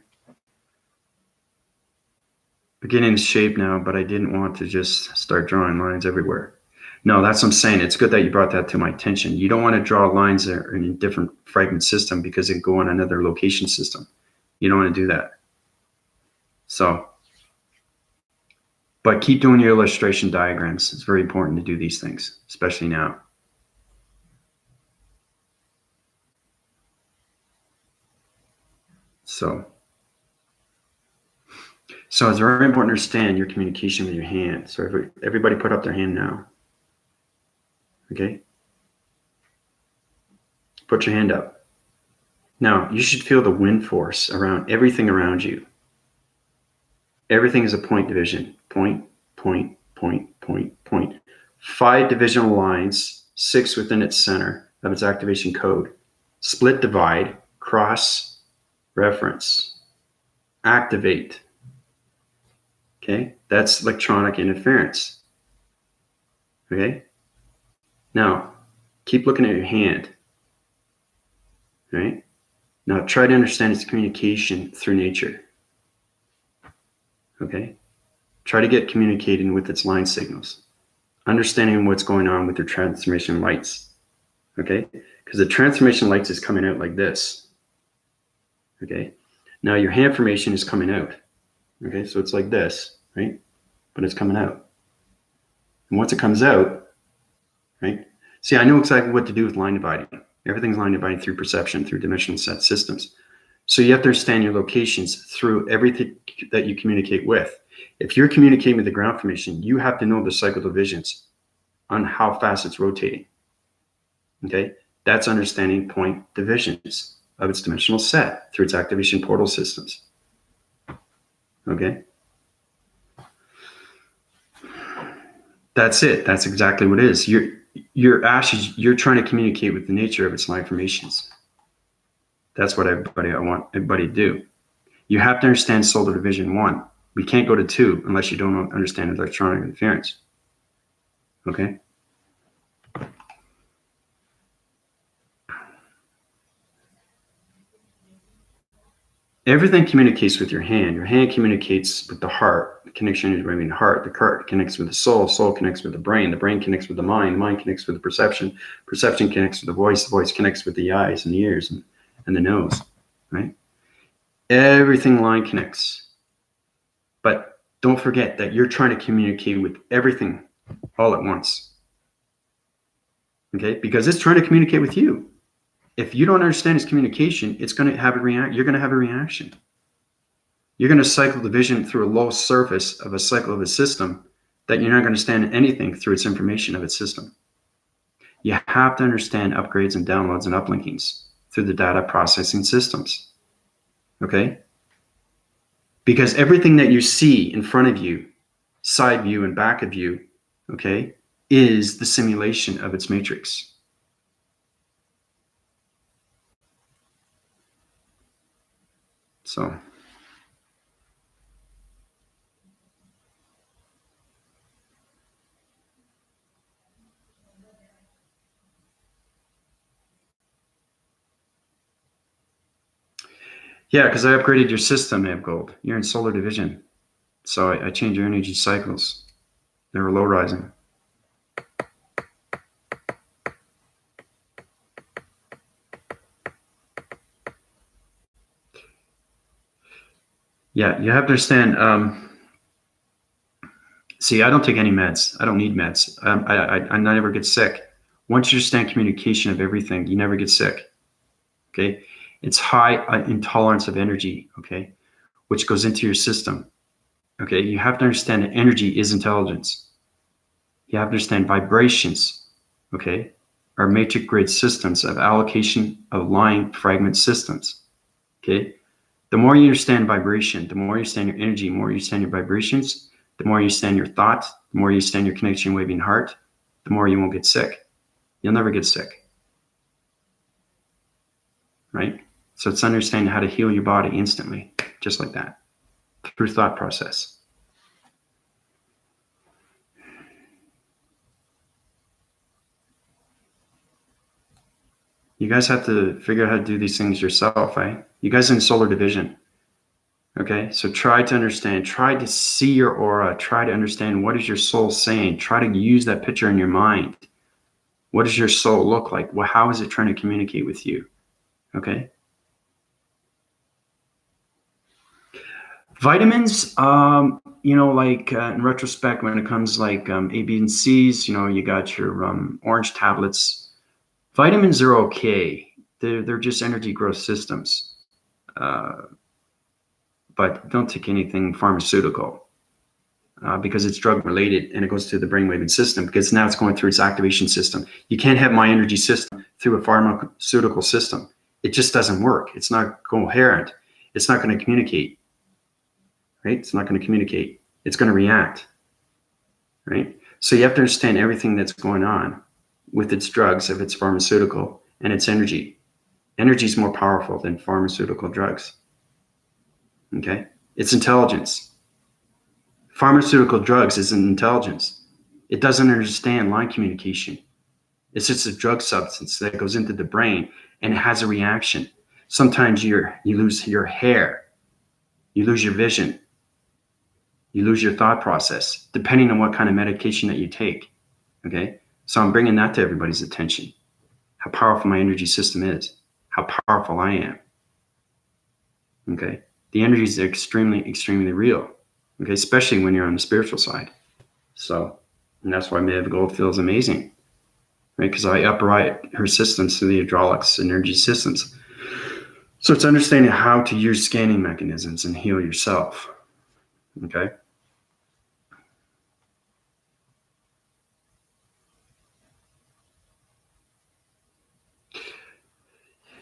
We're getting into shape now, but I didn't want to just start drawing lines everywhere. No, that's what I'm saying. It's good that you brought that to my attention. You don't want to draw lines that are in a different fragment system because they go on another location system. You don't want to do that. So, but keep doing your illustration diagrams. It's very important to do these things, especially now. So it's very important to understand your communication with your hand. So everybody put up their hand now. Okay? Put your hand up. Now, you should feel the wind force around everything around you. Everything is a point division. Point, point, point, point, point. 5 divisional lines, 6 within its center of its activation code. Split, divide, cross, reference, activate. Okay, that's electronic interference. Okay, now keep looking at your hand. Right, now try to understand its communication through nature. Okay, try to get communicating with its line signals, understanding what's going on with your transformation lights. Okay, because the transformation lights is coming out like this. Okay, now your hand formation is coming out. Okay, so it's like this, right? But it's coming out. And once it comes out, right? See, I know exactly what to do with line dividing. Everything's line dividing through perception, through dimensional set systems. So you have to understand your locations through everything that you communicate with. If you're communicating with the ground formation, you have to know the cycle divisions on how fast it's rotating. Okay, that's understanding point divisions of its dimensional set through its activation portal systems. Okay, that's it. That's exactly what it is. Your ashes. You're trying to communicate with the nature of its line formations. That's what I want everybody to do. You have to understand solar division 1. We can't go to 2 unless you don't understand electronic interference. Okay. Everything communicates with your hand. Your hand communicates with the heart. The connection is between the heart. The heart connects with the soul. Soul connects with the brain. The brain connects with the mind. The mind connects with the perception. Perception connects with the voice. The voice connects with the eyes and the ears and the nose, right? Everything line connects. But don't forget that you're trying to communicate with everything all at once. Okay? Because it's trying to communicate with you. If you don't understand its communication, it's going to have you're going to have a reaction. You're going to cycle the vision through a low surface of a cycle of a system that you're not going to understand anything through its information of its system. You have to understand upgrades and downloads and uplinkings through the data processing systems. Okay? Because everything that you see in front of you, side view and back of you, okay, is the simulation of its matrix. So yeah, because I upgraded your system, Gold. You're in solar division. So I changed your energy cycles. They were low rising. Yeah, you have to understand. See, I don't take any meds. I don't need meds. I never get sick. Once you understand communication of everything, you never get sick. Okay. It's high intolerance of energy. Okay. Which goes into your system. Okay. You have to understand that energy is intelligence. You have to understand vibrations. Okay. Are matrix grid systems of allocation of line fragment systems. Okay. The more you understand vibration, the more you understand your energy, the more you understand your vibrations, the more you understand your thoughts, the more you understand your connection waving heart, the more you won't get sick. You'll never get sick. Right? So it's understanding how to heal your body instantly, just like that, through thought process. You guys have to figure out how to do these things yourself, right? You guys in solar division. Okay, so try to understand, try to see your aura, try to understand what is your soul saying, try to use that picture in your mind. What does your soul look like? Well, how is it trying to communicate with you? Okay. Vitamins, like in retrospect, when it comes like A, B, and C's, you got your orange tablets. Vitamins are okay. They're just energy growth systems. But don't take anything pharmaceutical because it's drug related and it goes through the brainwave system because now it's going through its activation system. You can't have my energy system through a pharmaceutical system. It just doesn't work. It's not coherent. It's not going to communicate. Right? It's not going to communicate. It's going to react. Right? So you have to understand everything that's going on with its drugs, if it's pharmaceutical, and its energy. Energy is more powerful than pharmaceutical drugs. Okay? It's intelligence. Pharmaceutical drugs is an intelligence. It doesn't understand line communication. It's just a drug substance that goes into the brain and it has a reaction. Sometimes you lose your hair, you lose your vision, you lose your thought process, depending on what kind of medication that you take. Okay? So I'm bringing that to everybody's attention. How powerful my energy system is, how powerful I am. Okay? The energy is extremely, extremely real. Okay? Especially when you're on the spiritual side. So, and that's why Maeve Gold feels amazing. Right? Because I upright her systems through the hydraulics and energy systems. So it's understanding how to use scanning mechanisms and heal yourself. Okay?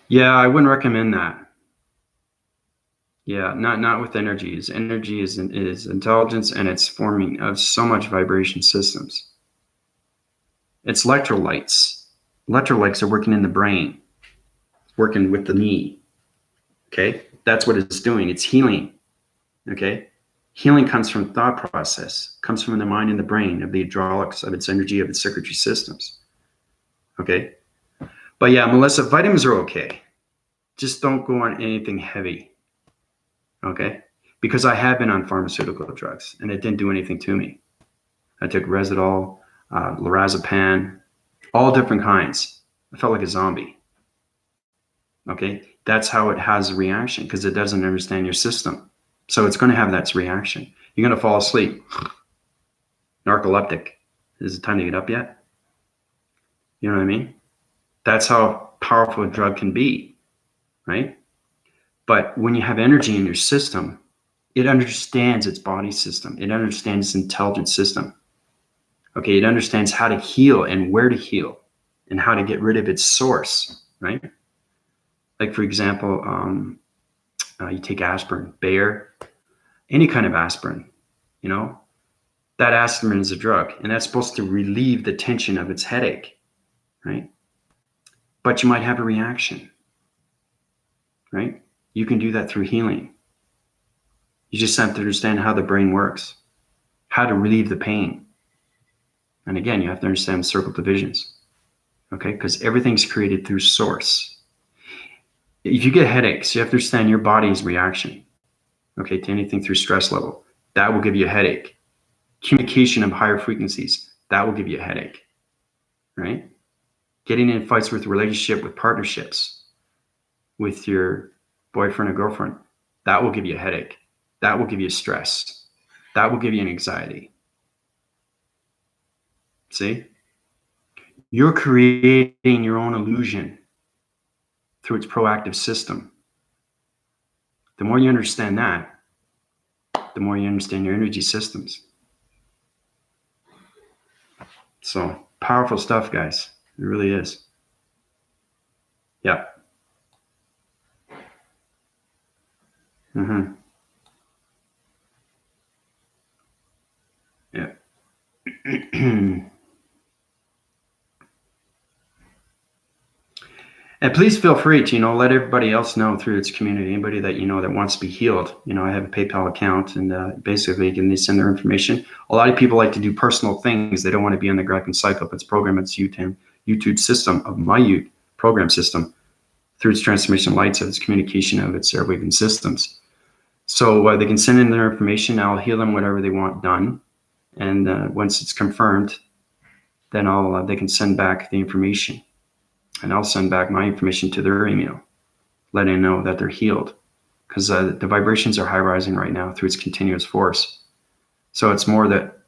Yeah, I wouldn't recommend that. Yeah, not with energies. Energy is intelligence, and it's forming of so much vibration systems. It's electrolytes. Electrolytes are working in the brain, working with the knee. Okay, that's what it's doing. It's healing. Okay, healing comes from thought process, comes from the mind and the brain, of the hydraulics of its energy, of its circuitry systems. Okay, but yeah, Melissa, vitamins are okay. Just don't go on anything heavy. Okay, because I have been on pharmaceutical drugs and it didn't do anything to me. I took Residol, lorazepam, all different kinds. I felt like a zombie. Okay, that's how it has a reaction because it doesn't understand your system. So it's going to have that reaction. You're going to fall asleep. Narcoleptic. Is it time to get up yet? You know what I mean? That's how powerful a drug can be, right? But when you have energy in your system, it understands its body system. It understands its intelligent system. Okay, it understands how to heal and where to heal and how to get rid of its source, right? Like, for example, you take aspirin, Bayer, any kind of aspirin, that aspirin is a drug, and that's supposed to relieve the tension of its headache, right? But you might have a reaction, right? You can do that through healing. You just have to understand how the brain works, how to relieve the pain. And again, you have to understand circle divisions, okay? Because everything's created through source. If you get headaches, you have to understand your body's reaction, okay, to anything through stress level. That will give you a headache. Communication of higher frequencies, that will give you a headache, right? Getting in fights with relationship, with partnerships, with your boyfriend or girlfriend, that will give you a headache. That will give you stress. That will give you an anxiety. See? You're creating your own illusion. through its proactive system. The more you understand that, the more you understand your energy systems. So powerful stuff, guys. It really is. Yeah. Mm-hmm. Yeah. And please feel free to, let everybody else know through its community, anybody that that wants to be healed. I have a PayPal account, and basically they send their information. A lot of people like to do personal things. They don't want to be on the Grappin Cycle. It's program, its YouTube system of my program system through its transformation lights of its communication of its airwaving systems. So they can send in their information. I'll heal them whatever they want done. And once it's confirmed, then they can send back the information. And I'll send back my information to their email, letting them know that they're healed. Because the vibrations are high rising right now through its continuous force. So it's more that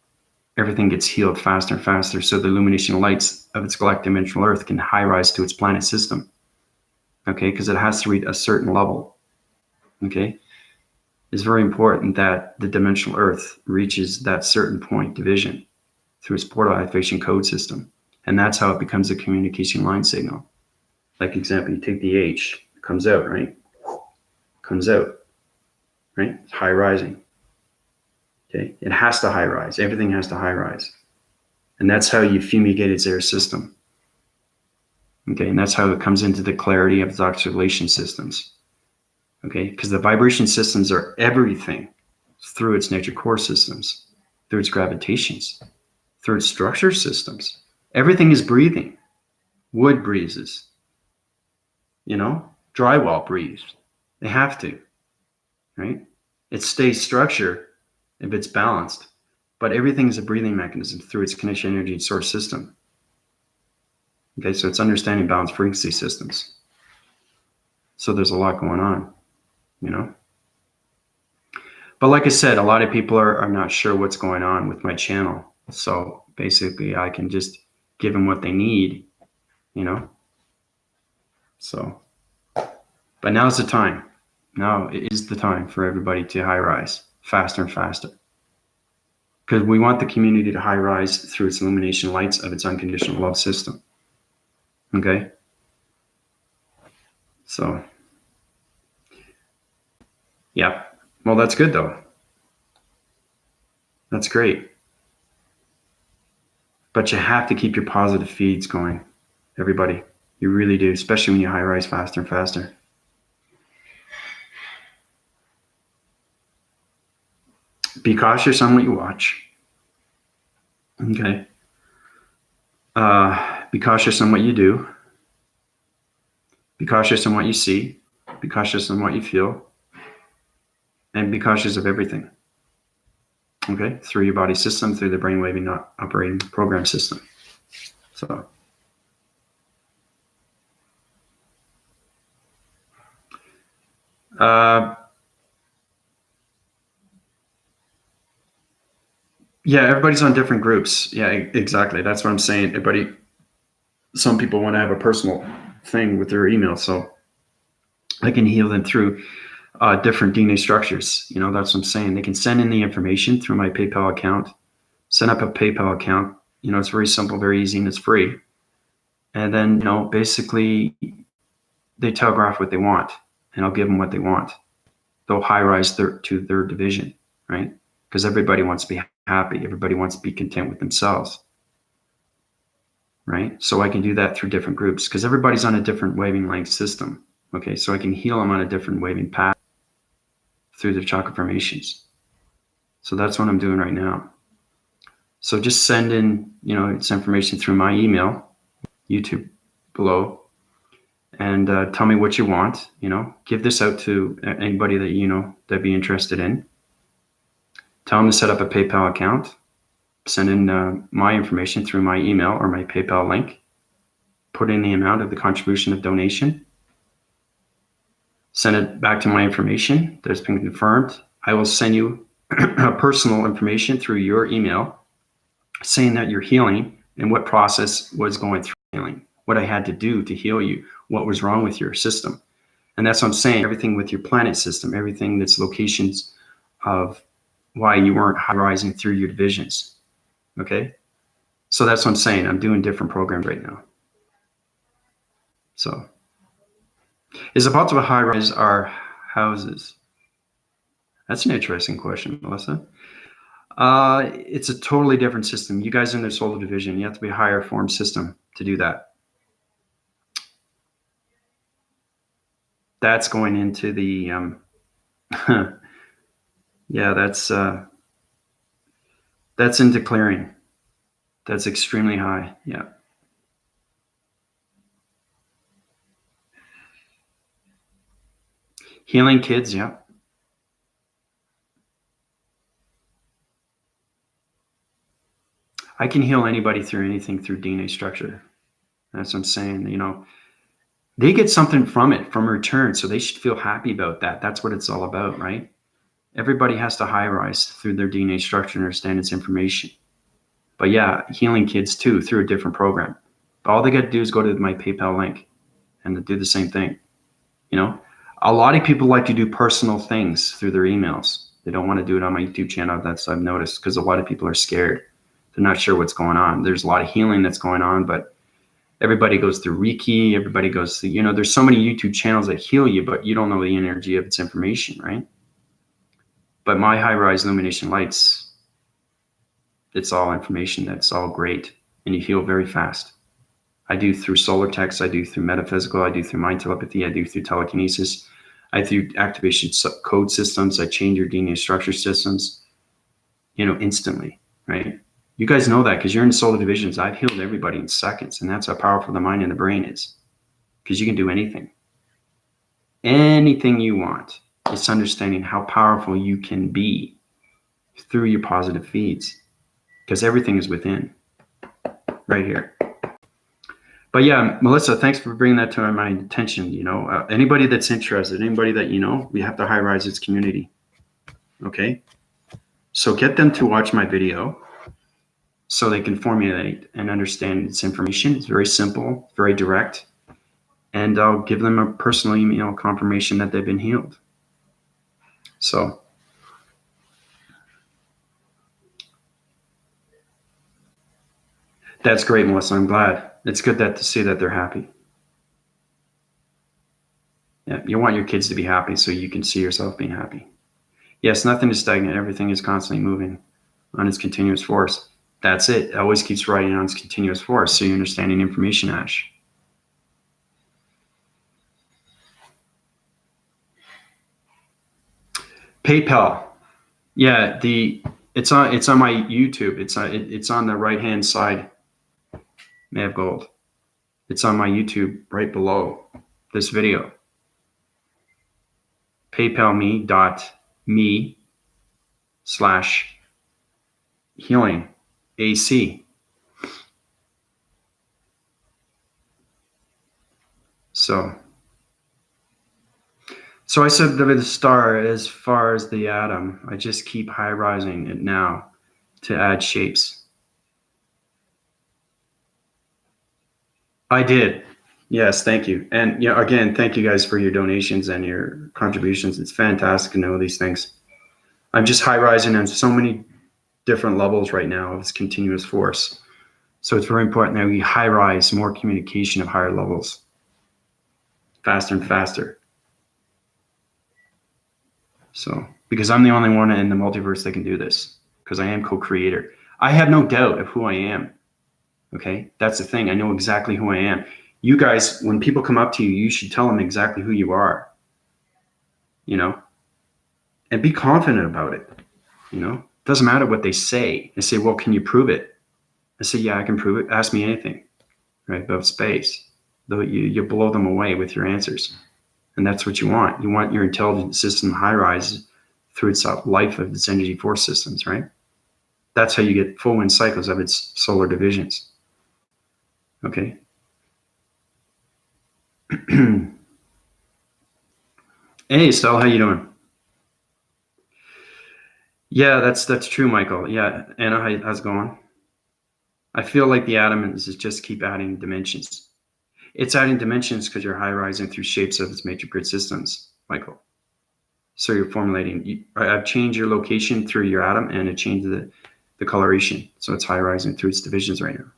everything gets healed faster and faster. So the illumination lights of its galactic dimensional Earth can high rise to its planet system. Okay, because it has to reach a certain level. Okay, it's very important that the dimensional Earth reaches that certain point division through its portal activation code system. And that's how it becomes a communication line signal. Like example, you take the H, it comes out, right? Comes out, right? It's high rising. Okay, it has to high rise. Everything has to high rise. And that's how you fumigate its air system. Okay, and that's how it comes into the clarity of its oscillation systems. Okay, because the vibration systems are everything through its nature core systems, through its gravitations, through its structure systems. Everything is breathing. Wood breathes. Drywall breathes. They have to, right? It stays structure if it's balanced, but everything is a breathing mechanism through its connection energy source system. Okay, so it's understanding balanced frequency systems. So there's a lot going on, But like I said, a lot of people are not sure what's going on with my channel. So basically I can just give them what they need, So, but now's the time. Now is the time for everybody to high rise faster and faster. Because we want the community to high rise through its illumination lights of its unconditional love system. Okay? So, yeah. Well, that's good though. That's great. But you have to keep your positive feeds going, everybody. You really do, especially when you high rise faster and faster. Be cautious on what you watch. Okay. Be cautious on what you do. Be cautious on what you see. Be cautious on what you feel. And be cautious of everything. Okay, through your body system, through the brainwave operating program system. So, yeah, everybody's on different groups. Yeah, exactly. That's what I'm saying. Some people want to have a personal thing with their email, so I can heal them through different DNA structures. That's what I'm saying. They can send in the information through my PayPal account, set up a PayPal account. It's very simple, very easy, and it's free. And then, basically they telegraph what they want, and I'll give them what they want. They'll high rise to their division, right? Because everybody wants to be happy. Everybody wants to be content with themselves, right? So I can do that through different groups because everybody's on a different waving length system. Okay, so I can heal them on a different waving path through their chakra formations. So that's what I'm doing right now. So just send in, its information through my email, YouTube below, and tell me what you want. Give this out to anybody that that'd be interested in. Tell them to set up a PayPal account. Send in my information through my email or my PayPal link. Put in the amount of the contribution of donation. Send it back to my information that's been confirmed. I will send you personal information through your email saying that you're healing and what process was going through healing, what I had to do to heal you, what was wrong with your system. And that's what I'm saying. Everything with your planet system, everything that's locations of why you weren't high rising through your divisions. Okay. So that's what I'm saying. I'm doing different programs right now. So is it possible high rise our houses? That's an interesting question, Melissa. It's a totally different system. You guys are in the solar division. You have to be a higher form system to do that. That's going into the, yeah, that's into clearing. That's extremely high. Yeah. Healing kids. Yeah. I can heal anybody through anything through DNA structure. That's what I'm saying. You know, they get something from it, from return. So they should feel happy about that. That's what it's all about, right? Everybody has to high rise through their DNA structure and understand its information. But yeah, healing kids too through a different program. But all they got to do is go to my PayPal link and do the same thing. You know, a lot of people like to do personal things through their emails. They don't want to do it on my YouTube channel. That's I've noticed, because a lot of people are scared. They're not sure what's going on. There's a lot of healing that's going on, but everybody goes through Reiki. Everybody goes through, you know, there's so many YouTube channels that heal you, but you don't know the energy of its information, right? But my high rise illumination lights, it's all information that's all great, and you heal very fast. I do through solar text, I do through metaphysical, I do through mind telepathy, I do through telekinesis, I do activation code systems, I change your DNA structure systems, you know, instantly, right? You guys know that because you're in solar divisions. I've healed everybody in seconds, and that's how powerful the mind and the brain is, because you can do anything. Anything you want. It's understanding how powerful you can be through your positive feeds, because everything is within, right here. But yeah, Melissa, thanks for bringing that to my attention. You know, anybody that's interested, anybody that, you know, we have to high rise its community. Okay. So get them to watch my video so they can formulate and understand its information. It's very simple, very direct. And I'll give them a personal email confirmation that they've been healed. So that's great, Melissa. I'm glad. It's good to see that they're happy. Yeah, you want your kids to be happy so you can see yourself being happy. Yes, nothing is stagnant. Everything is constantly moving on its continuous force. That's it. It always keeps riding on its continuous force. So you're understanding information, Ash. PayPal. Yeah, it's on my YouTube. It's on the right hand side. May have gold. It's on my YouTube right below this video. PayPal.me/healing AC. So I said that the star, as far as the atom, I just keep high rising it now to add shapes. I did. Yes, thank you. And you know, again, thank you guys for your donations and your contributions. It's fantastic to know these things. I'm just high rising on so many different levels right now of this continuous force. So it's very important that we high rise more communication of higher levels, faster and faster. So, because I'm the only one in the multiverse that can do this, because I am co-creator. I have no doubt of who I am. Okay, that's the thing. I know exactly who I am. You guys, when people come up to you, you should tell them exactly who you are, you know, and be confident about it. You know, it doesn't matter what they say. They say, well, can you prove it? I say, yeah, I can prove it. Ask me anything, right, about space. Though you blow them away with your answers. And that's what you want. You want your intelligent system high rise through its life of its energy force systems, right? That's how you get full wind cycles of its solar divisions. Okay. Hey, Estelle, how you doing? Yeah, that's true, Michael. Yeah, Anna, how's it going? I feel like the atom is just keep adding dimensions. It's adding dimensions because you're high rising through shapes of its major grid systems, Michael. So you're formulating. I've changed your location through your atom, and it changed the coloration. So it's high rising through its divisions right now.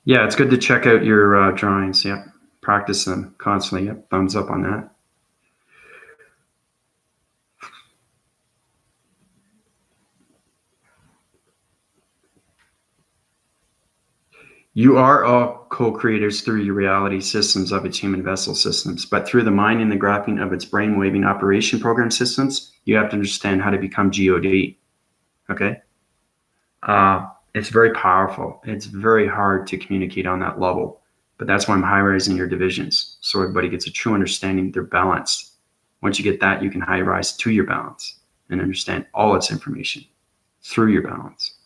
Yeah, it's good to check out your drawings. Yep. Practice them constantly. Yep. Thumbs up on that. You are all co-creators through your reality systems of its human vessel systems, but through the mind and the graphing of its brain-waving operation program systems, you have to understand how to become God. Okay? It's very powerful. It's very hard to communicate on that level, but that's why I'm high-rising your divisions, so everybody gets a true understanding they're balanced. Once you get that, you can high-rise to your balance and understand all its information through your balance.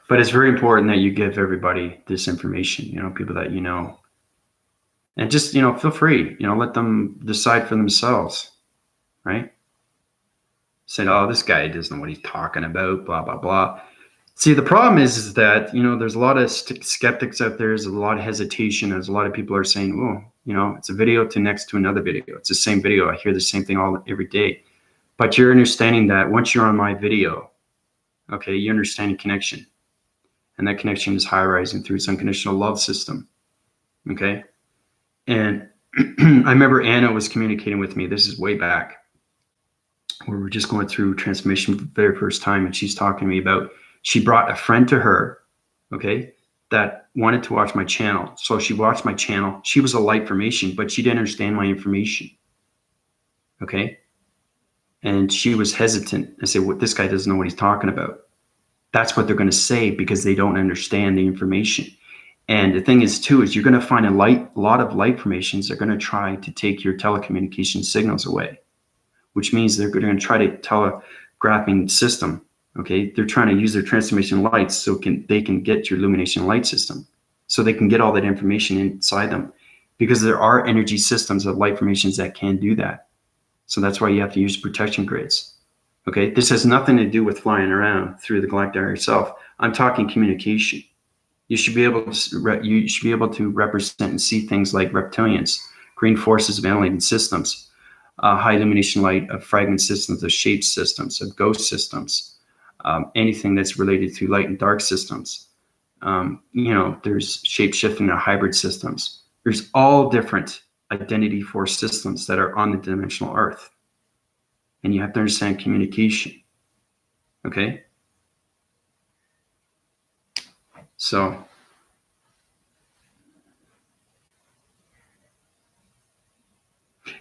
But it's very important that you give everybody this information, people that you know. And just, feel free, let them decide for themselves, right? Saying, oh, this guy doesn't know what he's talking about, blah, blah, blah. See, the problem is that, there's a lot of skeptics out there. There's a lot of hesitation. There's a lot of people are saying, oh, it's a video to next to another video. It's the same video. I hear the same thing every day. But you're understanding that once you're on my video, okay, you're understanding connection. And that connection is high rising through its unconditional love system. Okay. And I remember Anna was communicating with me. This is way back where we're just going through transformation for the very first time. And she's talking to me about, she brought a friend to her, okay, that wanted to watch my channel. So she watched my channel. She was a light formation, but she didn't understand my information. Okay. And she was hesitant and said, well, this guy doesn't know what he's talking about. That's what they're going to say because they don't understand the information. And the thing is, too, is you're going to find a lot of light formations are going to try to take your telecommunication signals away, which means they're going to try to telegraphing system. Okay, they're trying to use their transformation lights so they can get your illumination light system, so they can get all that information inside them, because there are energy systems of light formations that can do that. So that's why you have to use protection grids. Okay, this has nothing to do with flying around through the galactic area itself. I'm talking communication. You should be able to represent and see things like reptilians, green forces of alien systems, high illumination light of fragment systems, of shape systems, of ghost systems, anything that's related to light and dark systems. There's shape shifting or hybrid systems. There's all different identity force systems that are on the dimensional Earth. And you have to understand communication. Okay? So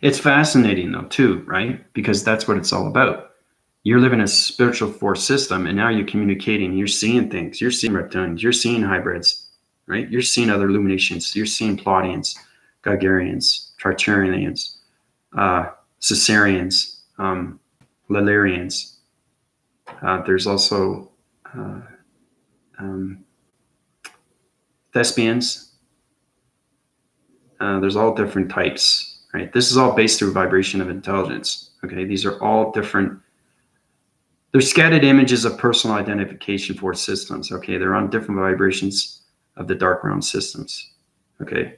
it's fascinating though, too, right? Because that's what it's all about. You're living a spiritual force system, and now you're communicating. You're seeing things. You're seeing reptilians. You're seeing hybrids, right? You're seeing other illuminations. You're seeing Pleiadians, Gagaurians, Tartarians, Caesarians, Lillarians. There's also thespians. There's all different types, right? This is all based through vibration of intelligence. Okay, these are all different. They're scattered images of personal identification for systems. Okay, they're on different vibrations of the dark realm systems. Okay,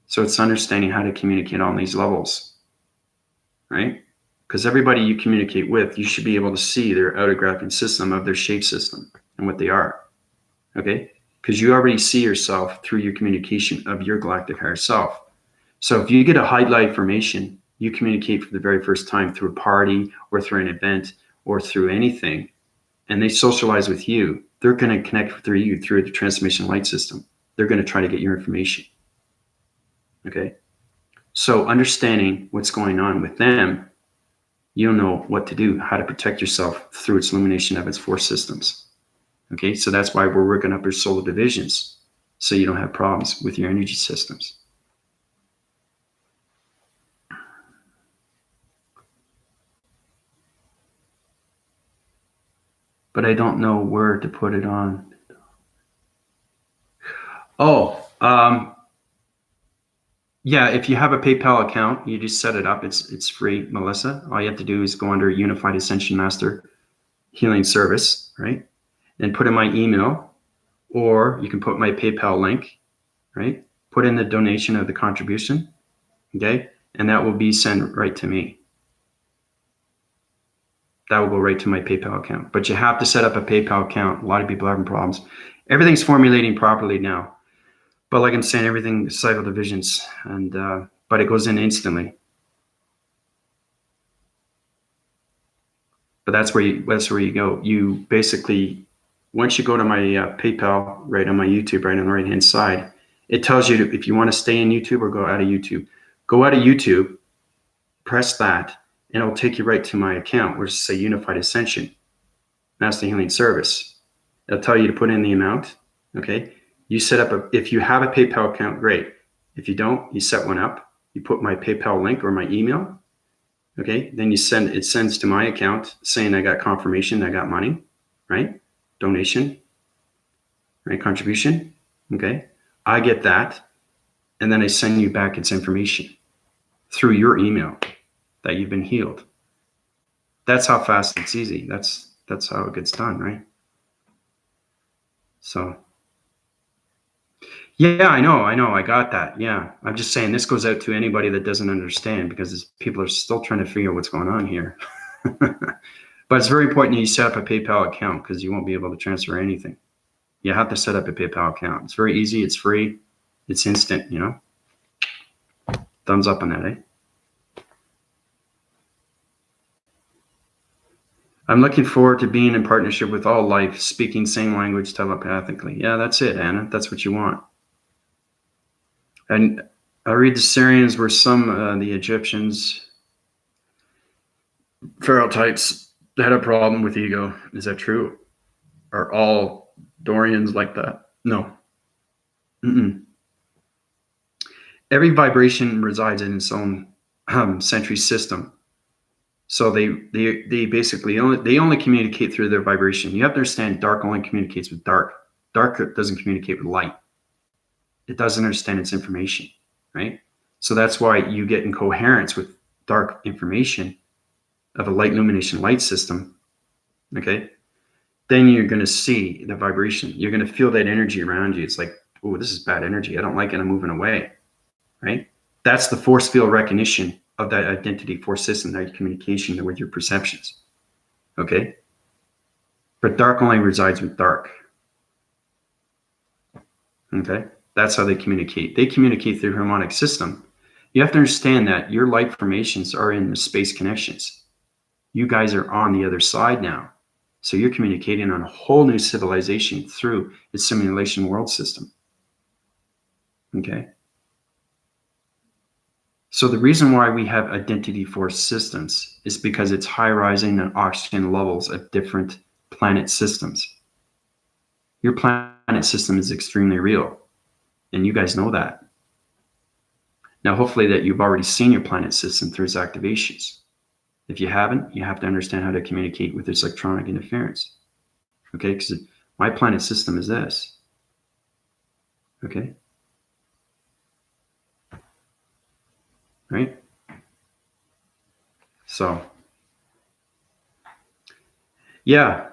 so it's understanding how to communicate on these levels, right? Because everybody you communicate with, you should be able to see their autographing system of their shape system and what they are. Okay, because you already see yourself through your communication of your galactic higher self. So if you get a highlight formation, you communicate for the very first time through a party or through an event or through anything, and they socialize with you, they're going to connect through you through the transformation light system. They're going to try to get your information. Okay, so understanding what's going on with them, you'll know what to do, how to protect yourself through its illumination of its force systems. Okay, so that's why we're working up your solar divisions, so you don't have problems with your energy systems. but I don't know where to put it on. Oh, yeah, if you have a PayPal account, you just set it up. It's free, Melissa. All you have to do is go under Unified Ascension Master Healing Service, right? And put in my email, or you can put my PayPal link, right? Put in the donation of the contribution, okay? And that will be sent right to me. That will go right to my PayPal account. But you have to set up a PayPal account. A lot of people are having problems. Everything's formulating properly now. But like I'm saying, everything cycle divisions, and but it goes in instantly. But that's where you go. You basically, once you go to my PayPal, right on my YouTube, right on the right hand side, it tells you if you want to stay in YouTube or go out of YouTube. Go out of YouTube, press that, and it'll take you right to my account, which is say Unified Ascension Master Healing Service. It'll tell you to put in the amount. Okay. You set up if you have a PayPal account, great. If you don't, you set one up. You put my PayPal link or my email. Okay. Then it sends to my account saying I got confirmation, I got money, right? Donation, right? Contribution. Okay. I get that. And then I send you back its information through your email that you've been healed. That's how fast it's easy. That's how it gets done, right? So. Yeah, I know. I got that. Yeah. I'm just saying this goes out to anybody that doesn't understand, because people are still trying to figure out what's going on here. But it's very important that you set up a PayPal account, because you won't be able to transfer anything. You have to set up a PayPal account. It's very easy. It's free. It's instant, Thumbs up on that, eh? I'm looking forward to being in partnership with all life, speaking same language telepathically. Yeah, that's it, Anna. That's what you want. And I read the Syrians were some the Egyptians, pharaoh types, had a problem with ego. Is that true? Are all Dorians like that? No. Mm-mm. Every vibration resides in its own century system. So they basically only communicate through their vibration. You have to understand, dark only communicates with dark. Dark doesn't communicate with light. It doesn't understand its information, right? So that's why you get incoherence with dark information of a light illumination light system, okay? Then you're going to see the vibration. You're going to feel that energy around you. It's like, oh, this is bad energy. I don't like it. I'm moving away, right? That's the force field recognition of that identity force system, that communication with your perceptions, okay? But dark only resides with dark, okay? That's how they communicate. They communicate through harmonic system. You have to understand that your light formations are in the space connections. You guys are on the other side now. So you're communicating on a whole new civilization through the simulation world system. Okay? So the reason why we have identity force systems is because it's high rising and oxygen levels of different planet systems. Your planet system is extremely real. And you guys know that. Now, hopefully that you've already seen your planet system through its activations. If you haven't, you have to understand how to communicate with its electronic interference. Okay, because my planet system is this. Okay? Right? So, yeah.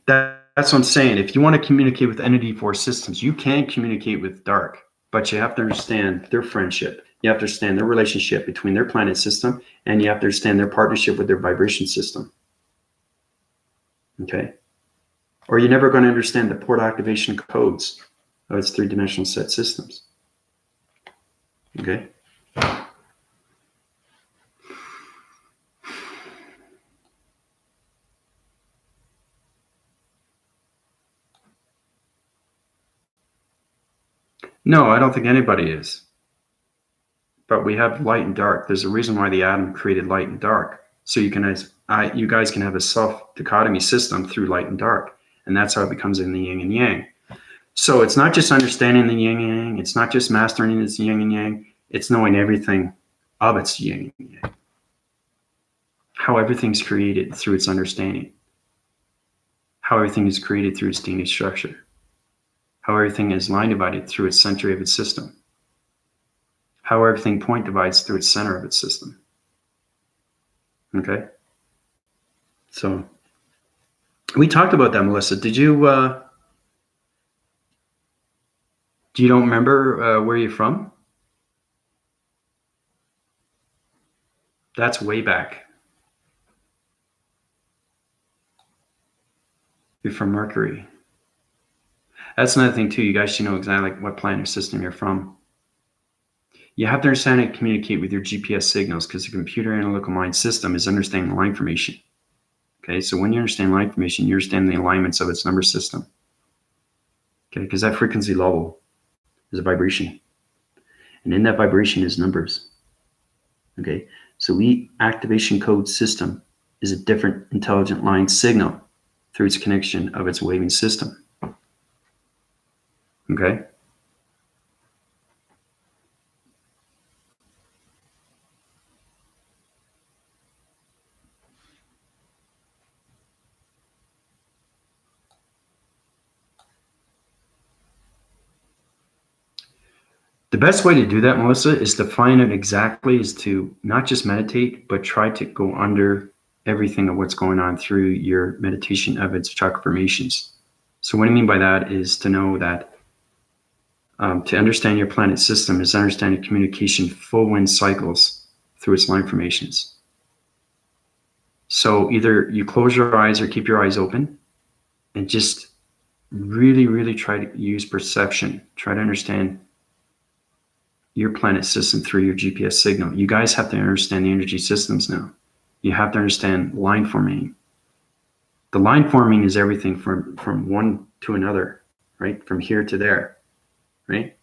That's what I'm saying. If you want to communicate with entity force systems, you can communicate with dark, but you have to understand their friendship. You have to understand their relationship between their planet system, and you have to understand their partnership with their vibration system. Okay? Or you're never going to understand the port activation codes of its three-dimensional set systems. Okay? No, I don't think anybody is. But we have light and dark. There's a reason why the atom created light and dark. So you guys can have a self-dichotomy system through light and dark. And that's how it becomes in the yin and yang. So it's not just understanding the yin and yang. It's not just mastering its yin and yang. It's knowing everything of its yin and yang. how everything's created through its understanding, how everything is created through its DNA structure, how everything is line divided through its center of its system, how everything point divides through its center of its system. Okay? So we talked about that, Melissa. Did you, you don't remember where you're from? That's way back. You're from Mercury. That's another thing too. You guys should know exactly what planet system you're from. You have to understand and communicate with your GPS signals, because the computer analytical mind system is understanding line formation. Okay, so when you understand line formation, you understand the alignments of its number system. Okay, because that frequency level is a vibration, and in that vibration is numbers. Okay, so activation code system is a different intelligent line signal through its connection of its waving system. Okay. The best way to do that, Melissa, is to find out exactly, is to not just meditate, but try to go under everything of what's going on through your meditation of its chakra formations. So what I mean by that is to know that to understand your planet system is understanding communication full wind cycles through its line formations. So either you close your eyes or keep your eyes open and just really, really try to use perception. Try to understand your planet system through your GPS signal. You guys have to understand the energy systems now. You have to understand line forming. The line forming is everything from one to another, right? From here to there, right?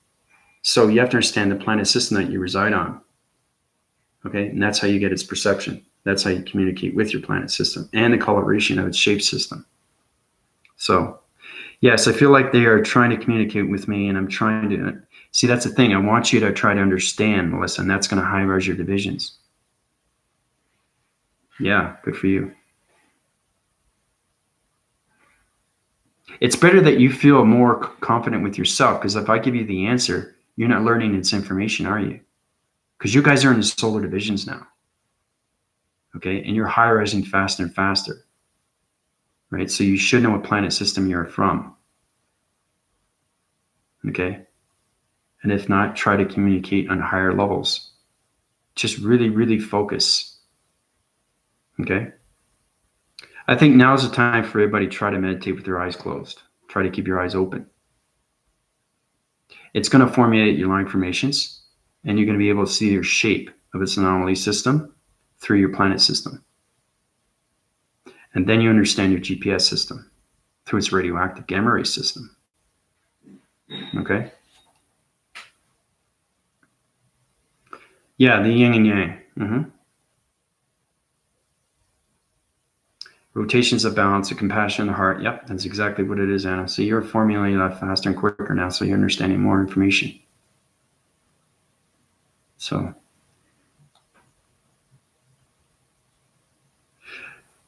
So you have to understand the planet system that you reside on. Okay, and that's how you get its perception. That's how you communicate with your planet system and the coloration of its shape system. So, yes, I feel like they are trying to communicate with me, and I'm trying to see. That's the thing. I want you to try to understand, Melissa, and that's going to high-rise your divisions. Yeah, good for you. It's better that you feel more confident with yourself, because if I give you the answer, you're not learning its information, are you? Because you guys are in the solar divisions now. Okay, and you're high-rising faster and faster. Right? So you should know what planet system you're from. Okay? And if not, try to communicate on higher levels. Just really, really focus. Okay? I think now's the time for everybody to try to meditate with their eyes closed. Try to keep your eyes open. It's going to formulate your line formations, and you're going to be able to see your shape of its anomaly system through your planet system. And then you understand your GPS system through its radioactive gamma ray system. Okay? Yeah, the yin and yang. Mm-hmm. Rotations of balance, the compassion in the heart. Yep, that's exactly what it is, Anna. So you're formulating that faster and quicker now, so you're understanding more information. So,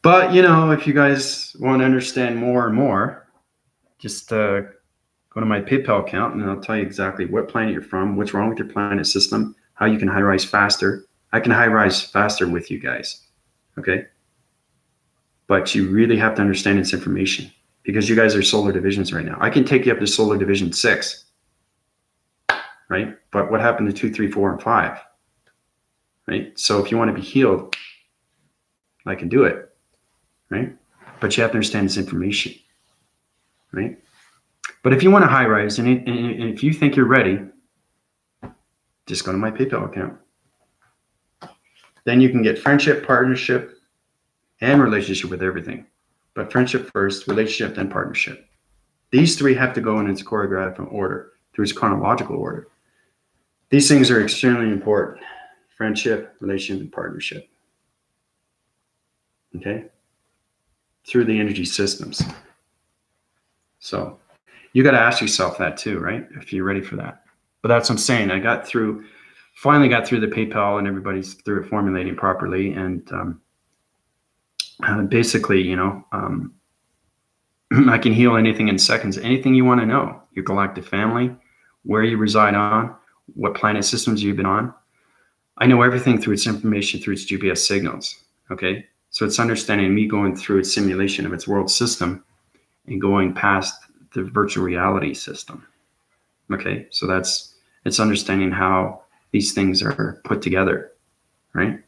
but if you guys want to understand more and more, just go to my PayPal account, and I'll tell you exactly what planet you're from, what's wrong with your planet system, how you can high rise faster. I can high rise faster with you guys. Okay. But you really have to understand its information, because you guys are solar divisions right now. I can take you up to solar division 6, right? But what happened to 2, 3, 4, and 5, right? So if you want to be healed, I can do it, right? But you have to understand this information, right? But if you want to high rise, and if you think you're ready, just go to my PayPal account. Then you can get friendship, partnership, and relationship with everything. But friendship first, relationship, then partnership. These three have to go in its choreographic order, through its chronological order. These things are extremely important. Friendship, relationship, and partnership. Okay? Through the energy systems. So you got to ask yourself that too, right? If you're ready for that. But that's what I'm saying. I finally got through the PayPal, and everybody's through it formulating properly. And basically, I can heal anything in seconds. Anything you want to know, your galactic family, where you reside on, what planet systems you've been on. I know everything through its information, through its GPS signals. Okay. So it's understanding me going through its simulation of its world system and going past the virtual reality system. Okay. So it's understanding how these things are put together. Right.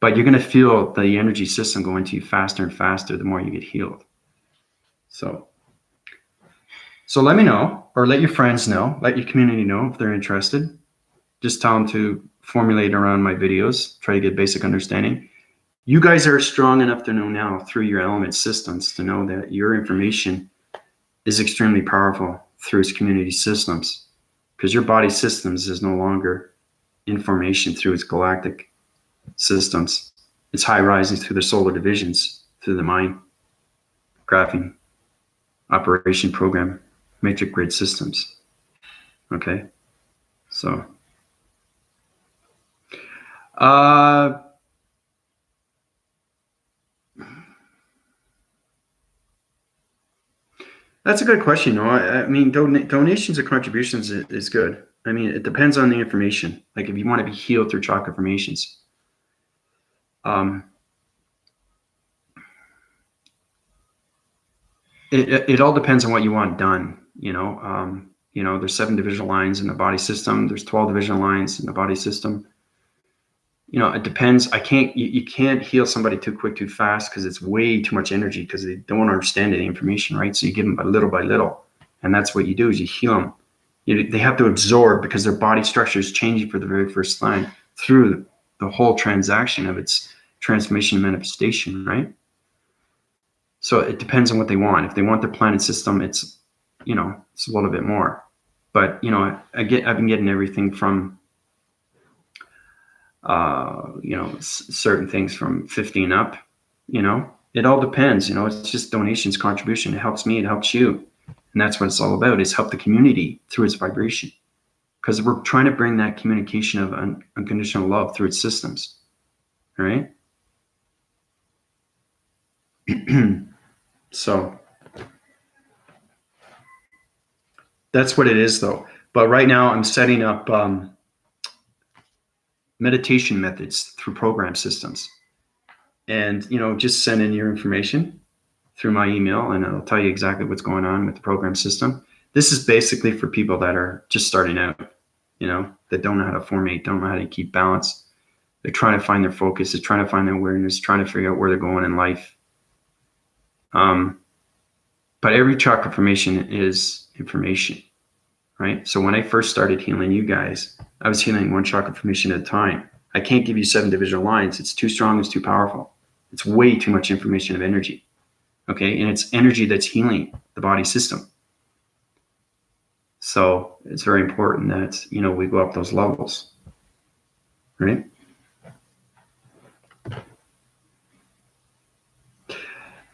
But you're going to feel the energy system going to you faster and faster the more you get healed. So let me know, or let your friends know, let your community know if they're interested. Just tell them to formulate around my videos, try to get basic understanding. You guys are strong enough to know now through your element systems to know that your information is extremely powerful through its community systems, because your body systems is no longer information through its galactic systems. It's high rising through the solar divisions, through the mind, graphing, operation program, matrix grid systems. Okay. So, that's a good question. No, I mean, donations or contributions is good. I mean, it depends on the information. Like if you want to be healed through chakra formations, it all depends on what you want done. There's 7 divisional lines in the body system. There's 12 divisional lines in the body system. It depends. You can't heal somebody too quick, too fast, because it's way too much energy, because they don't understand any information, right? So you give them by little. And that's what you do, is you heal them. They have to absorb, because their body structure is changing for the very first time through the whole transaction of its transformation and manifestation, right? So it depends on what they want. If they want their planet system, it's a little bit more. But I've been getting everything from certain things from 15 up. It all depends. It's just donations, contribution. It helps me, it helps you, and that's what it's all about, is help the community through its vibration, because we're trying to bring that communication of unconditional love through its systems. All right. So that's what it is, though. But right now I'm setting up meditation methods through program systems, and just send in your information through my email, and I'll tell you exactly what's going on with the program system. This is basically for people that are just starting out, that don't know how to formate, don't know how to keep balance. They're trying to find their focus, they're trying to find their awareness, trying to figure out where they're going in life. But every chakra formation is information, right? So when I first started healing you guys, I was healing 1 chakra formation at a time. I can't give you 7 divisional lines. It's too strong, it's too powerful. It's way too much information of energy. Okay, and it's energy that's healing the body system. So it's very important that we go up those levels, right?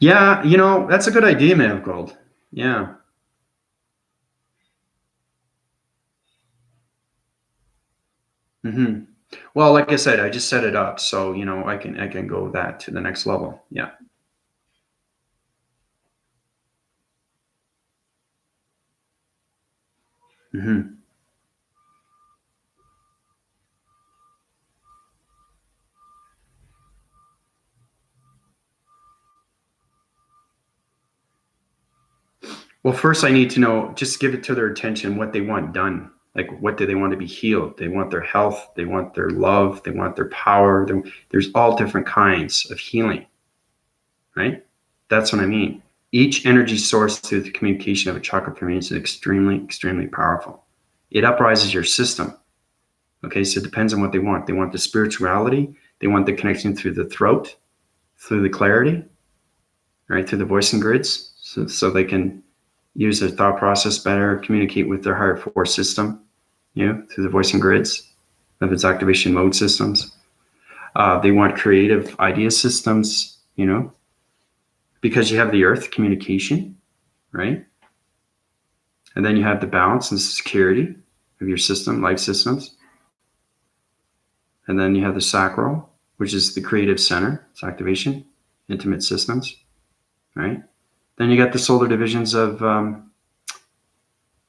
Yeah, that's a good idea, man of gold. Yeah. Mm-hmm. Well, like I said, I just set it up, so I can go that to the next level. Yeah. Mm-hmm. Well, first I need to know, just give it to their attention, what they want done. Like, what do they want to be healed? They want their health, they want their love, they want their power. There's all different kinds of healing, right? That's what I mean. Each energy source through the communication of a chakra formation is extremely, extremely powerful. It uprises your system. Okay, so it depends on what they want. They want the spirituality, they want the connection through the throat, through the clarity, right, through the voicing grids, so they can use their thought process better, communicate with their higher force system, through the voicing grids of its activation mode systems. They want creative idea systems, because you have the earth communication, right? And then you have the balance and security of your system, life systems. And then you have the sacral, which is the creative center, it's activation. intimate systems, right? Then you got the solar divisions of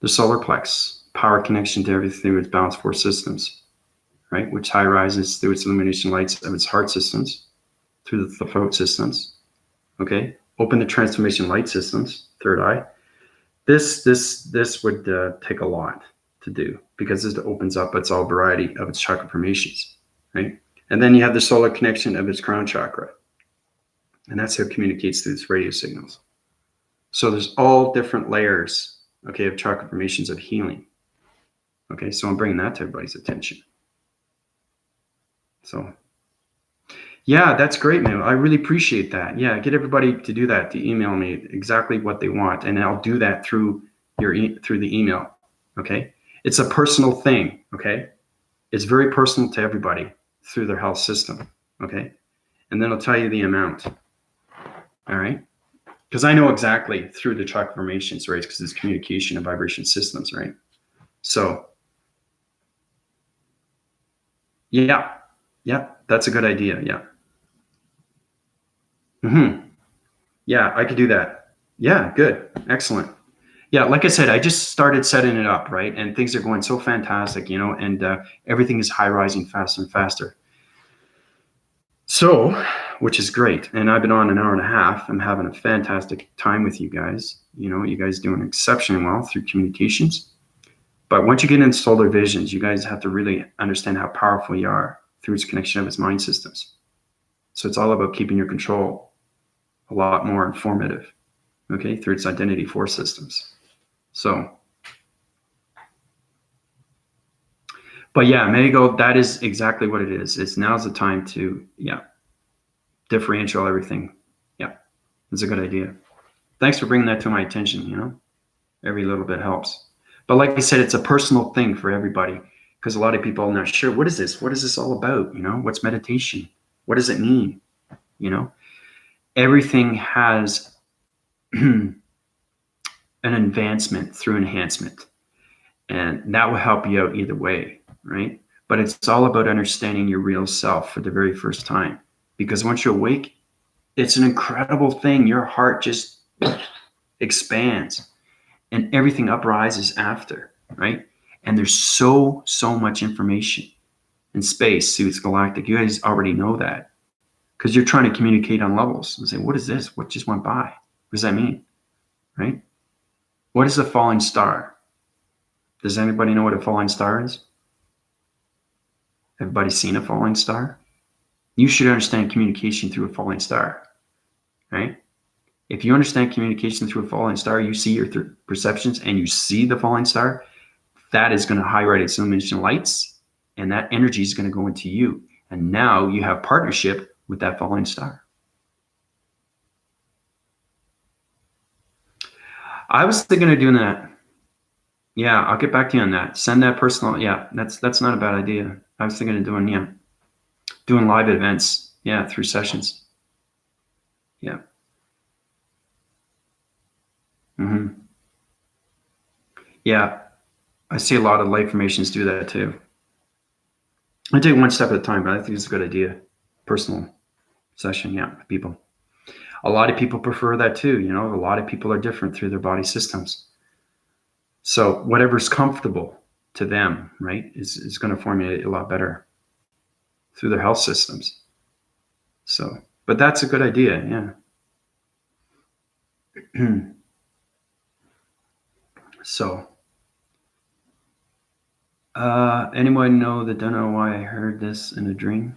the solar plex, power connection to everything through its balanced force systems, right? Which high rises through its illumination lights of its heart systems, through the throat systems, okay? Open the transformation light systems, third eye. This would take a lot to do because it opens up its all variety of its chakra formations, right? And then you have the solar connection of its crown chakra. And that's how it communicates through its radio signals. So there's all different layers, okay, of chakra formations of healing. Okay, so I'm bringing that to everybody's attention. So, yeah, that's great, man. I really appreciate that. Yeah, get everybody to do that, to email me exactly what they want, and I'll do that through through the email. Okay, it's a personal thing. Okay, it's very personal to everybody through their health system. Okay, and then I'll tell you the amount. All right, because I know exactly through the chakra formations, right? Because it's communication and vibration systems, right? So, yeah, that's a good idea. Yeah. Yeah, I could do that. Yeah, good. Excellent. Yeah, like I said, I just started setting it up, right? And things are going so fantastic, you know, and everything is high rising faster and faster. So, which is great. And I've been on an hour and a half. I'm having a fantastic time with you guys. You know, you guys doing exceptionally well through communications. But once you get into solar visions, you guys have to really understand how powerful you are through its connection of its mind systems. So it's all about keeping your control a lot more informative, okay, through its identity force systems. So, but yeah, Mago, that is exactly what it is. It's now's the time to, differential everything. Yeah, it's a good idea. Thanks for bringing that to my attention, you know, every little bit helps. But like I said, it's a personal thing for everybody because a lot of people are not sure, what is this? What is this all about? You know, what's meditation? What does it mean? You know, everything has an advancement through enhancement, and that will help you out either way, right? But it's all about understanding your real self for the very first time, because once you awake, it's an incredible thing. Your heart just expands and everything uprises after, right? And there's so much information in space, suits galactic. You guys already know that because you're trying to communicate on levels and say, what is this? What just went by? What does that mean? Right? What is a falling star? Does anybody know what a falling star is? Everybody seen a falling star? You should understand communication through a falling star, right? If you understand communication through a falling star, you see your perceptions and you see the falling star, that is going to highlight its illumination lights, and that energy is going to go into you. And now you have partnership with that falling star. I was thinking of doing that. Yeah, I'll get back to you on that. Send that personal. Yeah, that's not a bad idea. I was thinking of doing live events. Yeah, through sessions. Yeah. Yeah, I see a lot of light formations do that too. I take one step at a time, but I think it's a good idea. Personal session, yeah, people. A lot of people prefer that too. You know, a lot of people are different through their body systems. So whatever's comfortable to them, right, is going to formulate a lot better through their health systems. So, but that's a good idea, yeah. So, anyone don't know why I heard this in a dream?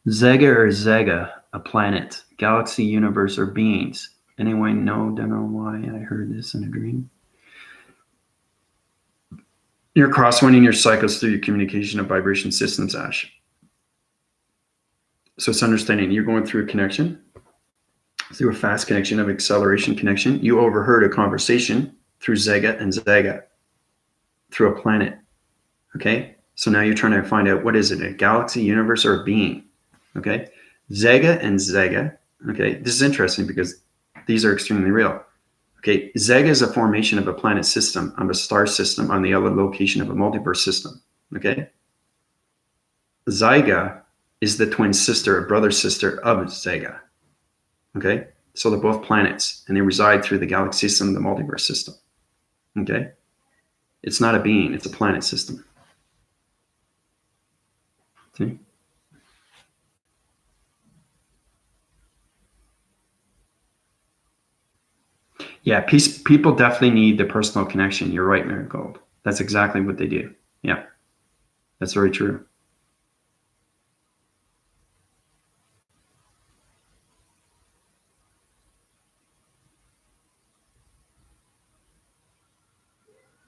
Zega or Zega, a planet, galaxy, universe, or beings. Anyone don't know why I heard this in a dream? You're cross-winding your cycles through your communication of vibration systems, Ash. So it's understanding you're going through a connection, through a fast connection of acceleration connection. You overheard a conversation through Zega and Zega, through a planet. Okay? So now you're trying to find out, what is it, a galaxy, universe, or a being? Okay? Zega and Zega. Okay? This is interesting because these are extremely real. Okay, Zega is a formation of a planet system, of a star system, on the other location of a multiverse system. Okay, Zyga is the twin sister or brother sister of Zega. Okay? So they're both planets, and they reside through the galaxy system, the multiverse system. Okay? It's not a being, it's a planet system. See? Yeah, people definitely need the personal connection. You're right, Marigold. That's exactly what they do. Yeah, that's very true.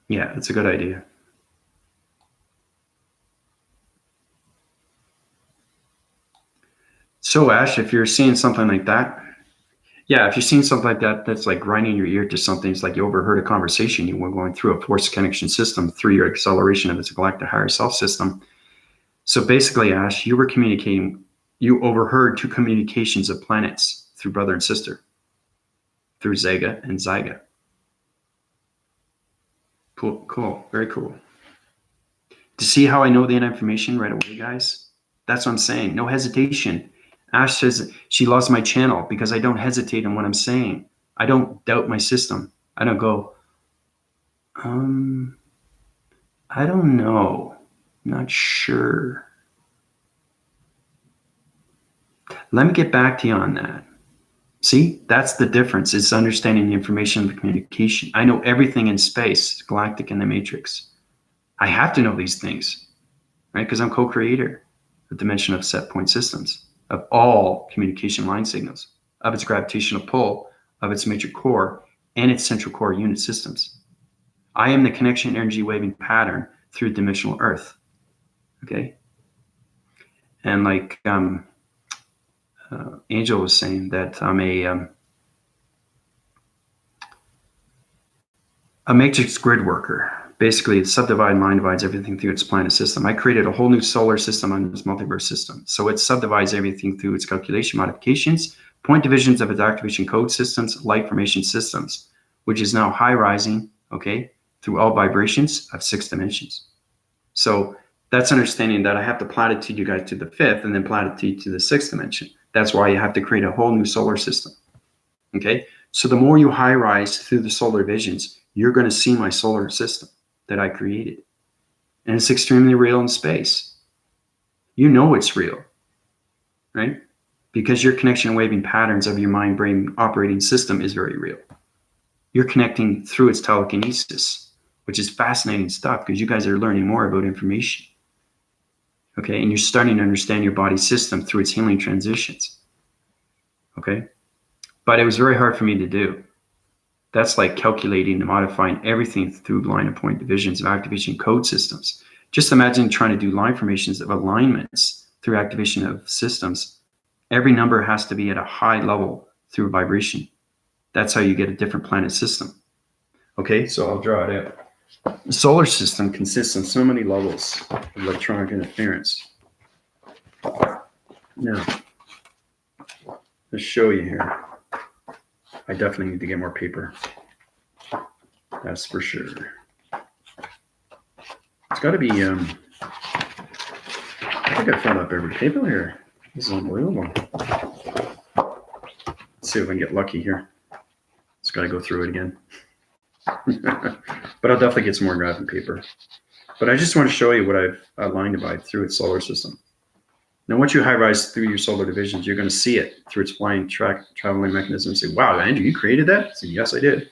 Yeah, that's a good idea. So, Ash, if you're seeing something like that, yeah, if you're seeing something like that, that's like grinding your ear to something, it's like you overheard a conversation, you were going through a force connection system through your acceleration of its galactic higher self system. So basically, Ash, you were communicating, you overheard two communications of planets through brother and sister, through Zega and Zyga. Cool, cool, very cool. To see how I know the information right away, guys? That's what I'm saying. No hesitation. Ash says she loves my channel because I don't hesitate on what I'm saying. I don't doubt my system. I don't go, I don't know. Not sure. Let me get back to you on that. See, that's the difference. It's understanding the information of the communication. I know everything in space, galactic and the matrix. I have to know these things, right? Because I'm co-creator of dimension of set point systems, of all communication line signals, of its gravitational pull, of its matrix core, and its central core unit systems. I am the connection energy waving pattern through dimensional Earth. Okay. And like Angel was saying, that I'm a matrix grid worker. Basically, subdivide line divides everything through its planet system. I created a whole new solar system on this multiverse system. So it subdivides everything through its calculation modifications, point divisions of its activation code systems, light formation systems, which is now high rising, okay, through all vibrations of 6 dimensions. So that's understanding that I have to platitude you guys to the 5th and then platitude to the 6th dimension. That's why you have to create a whole new solar system. Okay. So the more you high rise through the solar visions, you're going to see my solar system that I created. And it's extremely real in space. You know it's real, right? Because your connection waving patterns of your mind brain operating system is very real. You're connecting through its telekinesis, which is fascinating stuff because you guys are learning more about information. Okay. And you're starting to understand your body system through its healing transitions. Okay. But it was very hard for me to do. That's like calculating and modifying everything through line and point divisions of activation code systems. Just imagine trying to do line formations of alignments through activation of systems. Every number has to be at a high level through vibration. That's how you get a different planet system. Okay, so I'll draw it out. The solar system consists of so many levels of electronic interference. Now, let's show you here. I definitely need to get more paper. That's for sure. It's got to be, I think I filled up every paper here. This is unbelievable. Let's see if I can get lucky here. Just got to go through it again. But I'll definitely get some more graphing paper. But I just want to show you what I've line divided through its solar system. Now, once you high rise through your solar divisions, you're going to see it through its flying traveling mechanism and say, wow, Andrew, you created that? I said, yes, I did.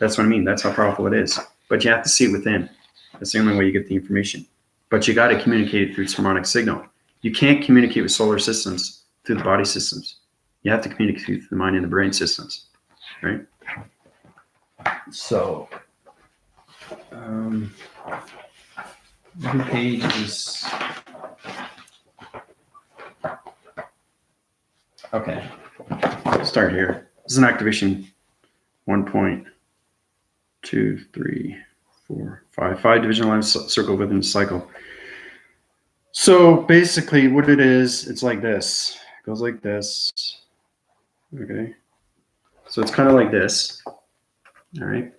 That's what I mean. That's how powerful it is. But you have to see it within. That's the only way you get the information. But you got to communicate it through its harmonic signal. You can't communicate with solar systems through the body systems. You have to communicate through the mind and the brain systems, right? So, every page is... Okay, let's start here. This is an activation 1.2, 3, 4, 5. 5 division lines circle within the cycle. So basically what it is, it's like this. It goes like this. Okay. So it's kind of like this. All right.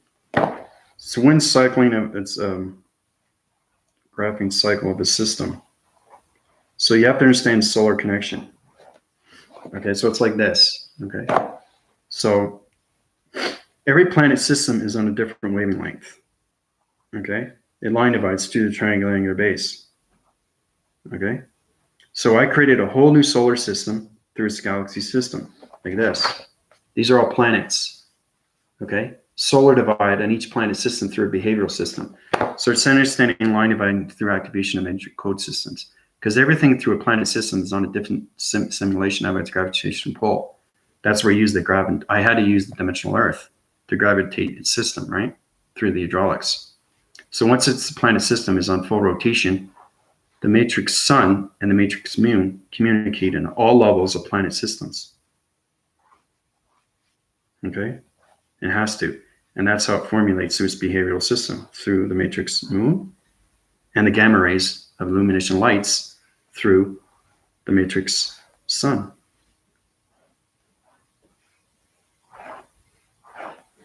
So when cycling of its graphing cycle of the system. So you have to understand solar connection. Okay, so it's like this. Okay, so every planet system is on a different wavelength. Okay, it line divides to the triangular base. Okay, so I created a whole new solar system through its galaxy system, like this. These are all planets. Okay, solar divide on each planet system through a behavioral system. So it's understanding line dividing through activation of energy code systems, because everything through a planet system is on a different simulation of its gravitational pull. That's where you use the I had to use the dimensional Earth to gravitate its system, right, through the hydraulics. So once its planet system is on full rotation, the matrix sun and the matrix moon communicate in all levels of planet systems. Okay, it has to. And that's how it formulates through its behavioral system, through the matrix moon and the gamma rays of illumination lights through the matrix sun.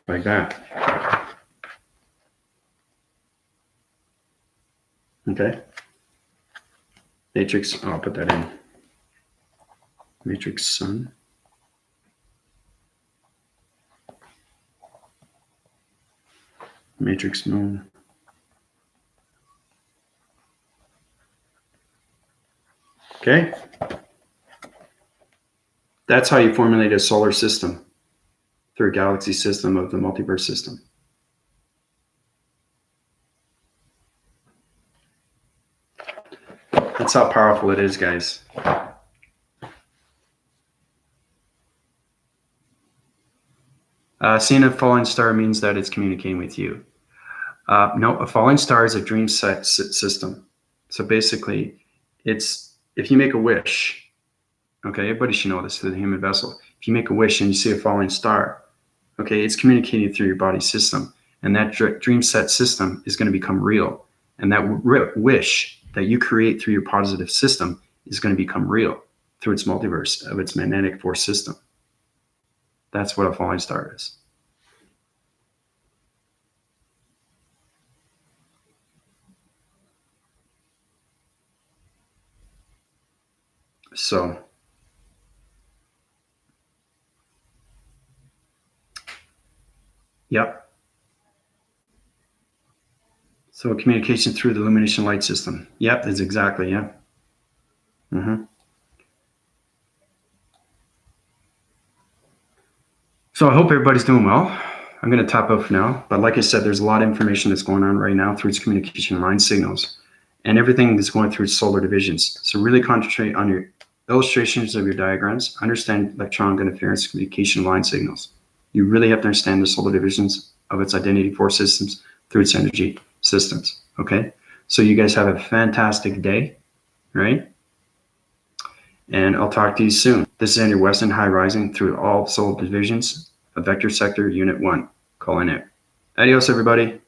Like that. Okay. Matrix, I'll put that in. Matrix sun. Matrix moon. Okay. That's how you formulate a solar system through a galaxy system of the multiverse system. That's how powerful it is, guys. Seeing a falling star means that it's communicating with you. No, a falling star is a dream set system. So basically, it's if you make a wish, okay, everybody should know this through the human vessel. If you make a wish and you see a falling star, okay, it's communicating through your body system. And that dream set system is going to become real. And that wish that you create through your positive system is going to become real through its multiverse of its magnetic force system. That's what a falling star is. So, yep. So communication through the illumination light system. Yep, that's exactly, yeah. Mm-hmm. So I hope everybody's doing well. I'm going to top out for now. But like I said, there's a lot of information that's going on right now through its communication line signals. And everything is going through its solar divisions. So really concentrate on your illustrations of your diagrams. Understand electron interference communication line signals. You really have to understand the solar divisions of its identity force systems through its energy systems. Okay? So you guys have a fantastic day, right? And I'll talk to you soon. This is Andrew Weston, high rising through all solar divisions of Vector Sector Unit 1. Calling it. Adios, everybody.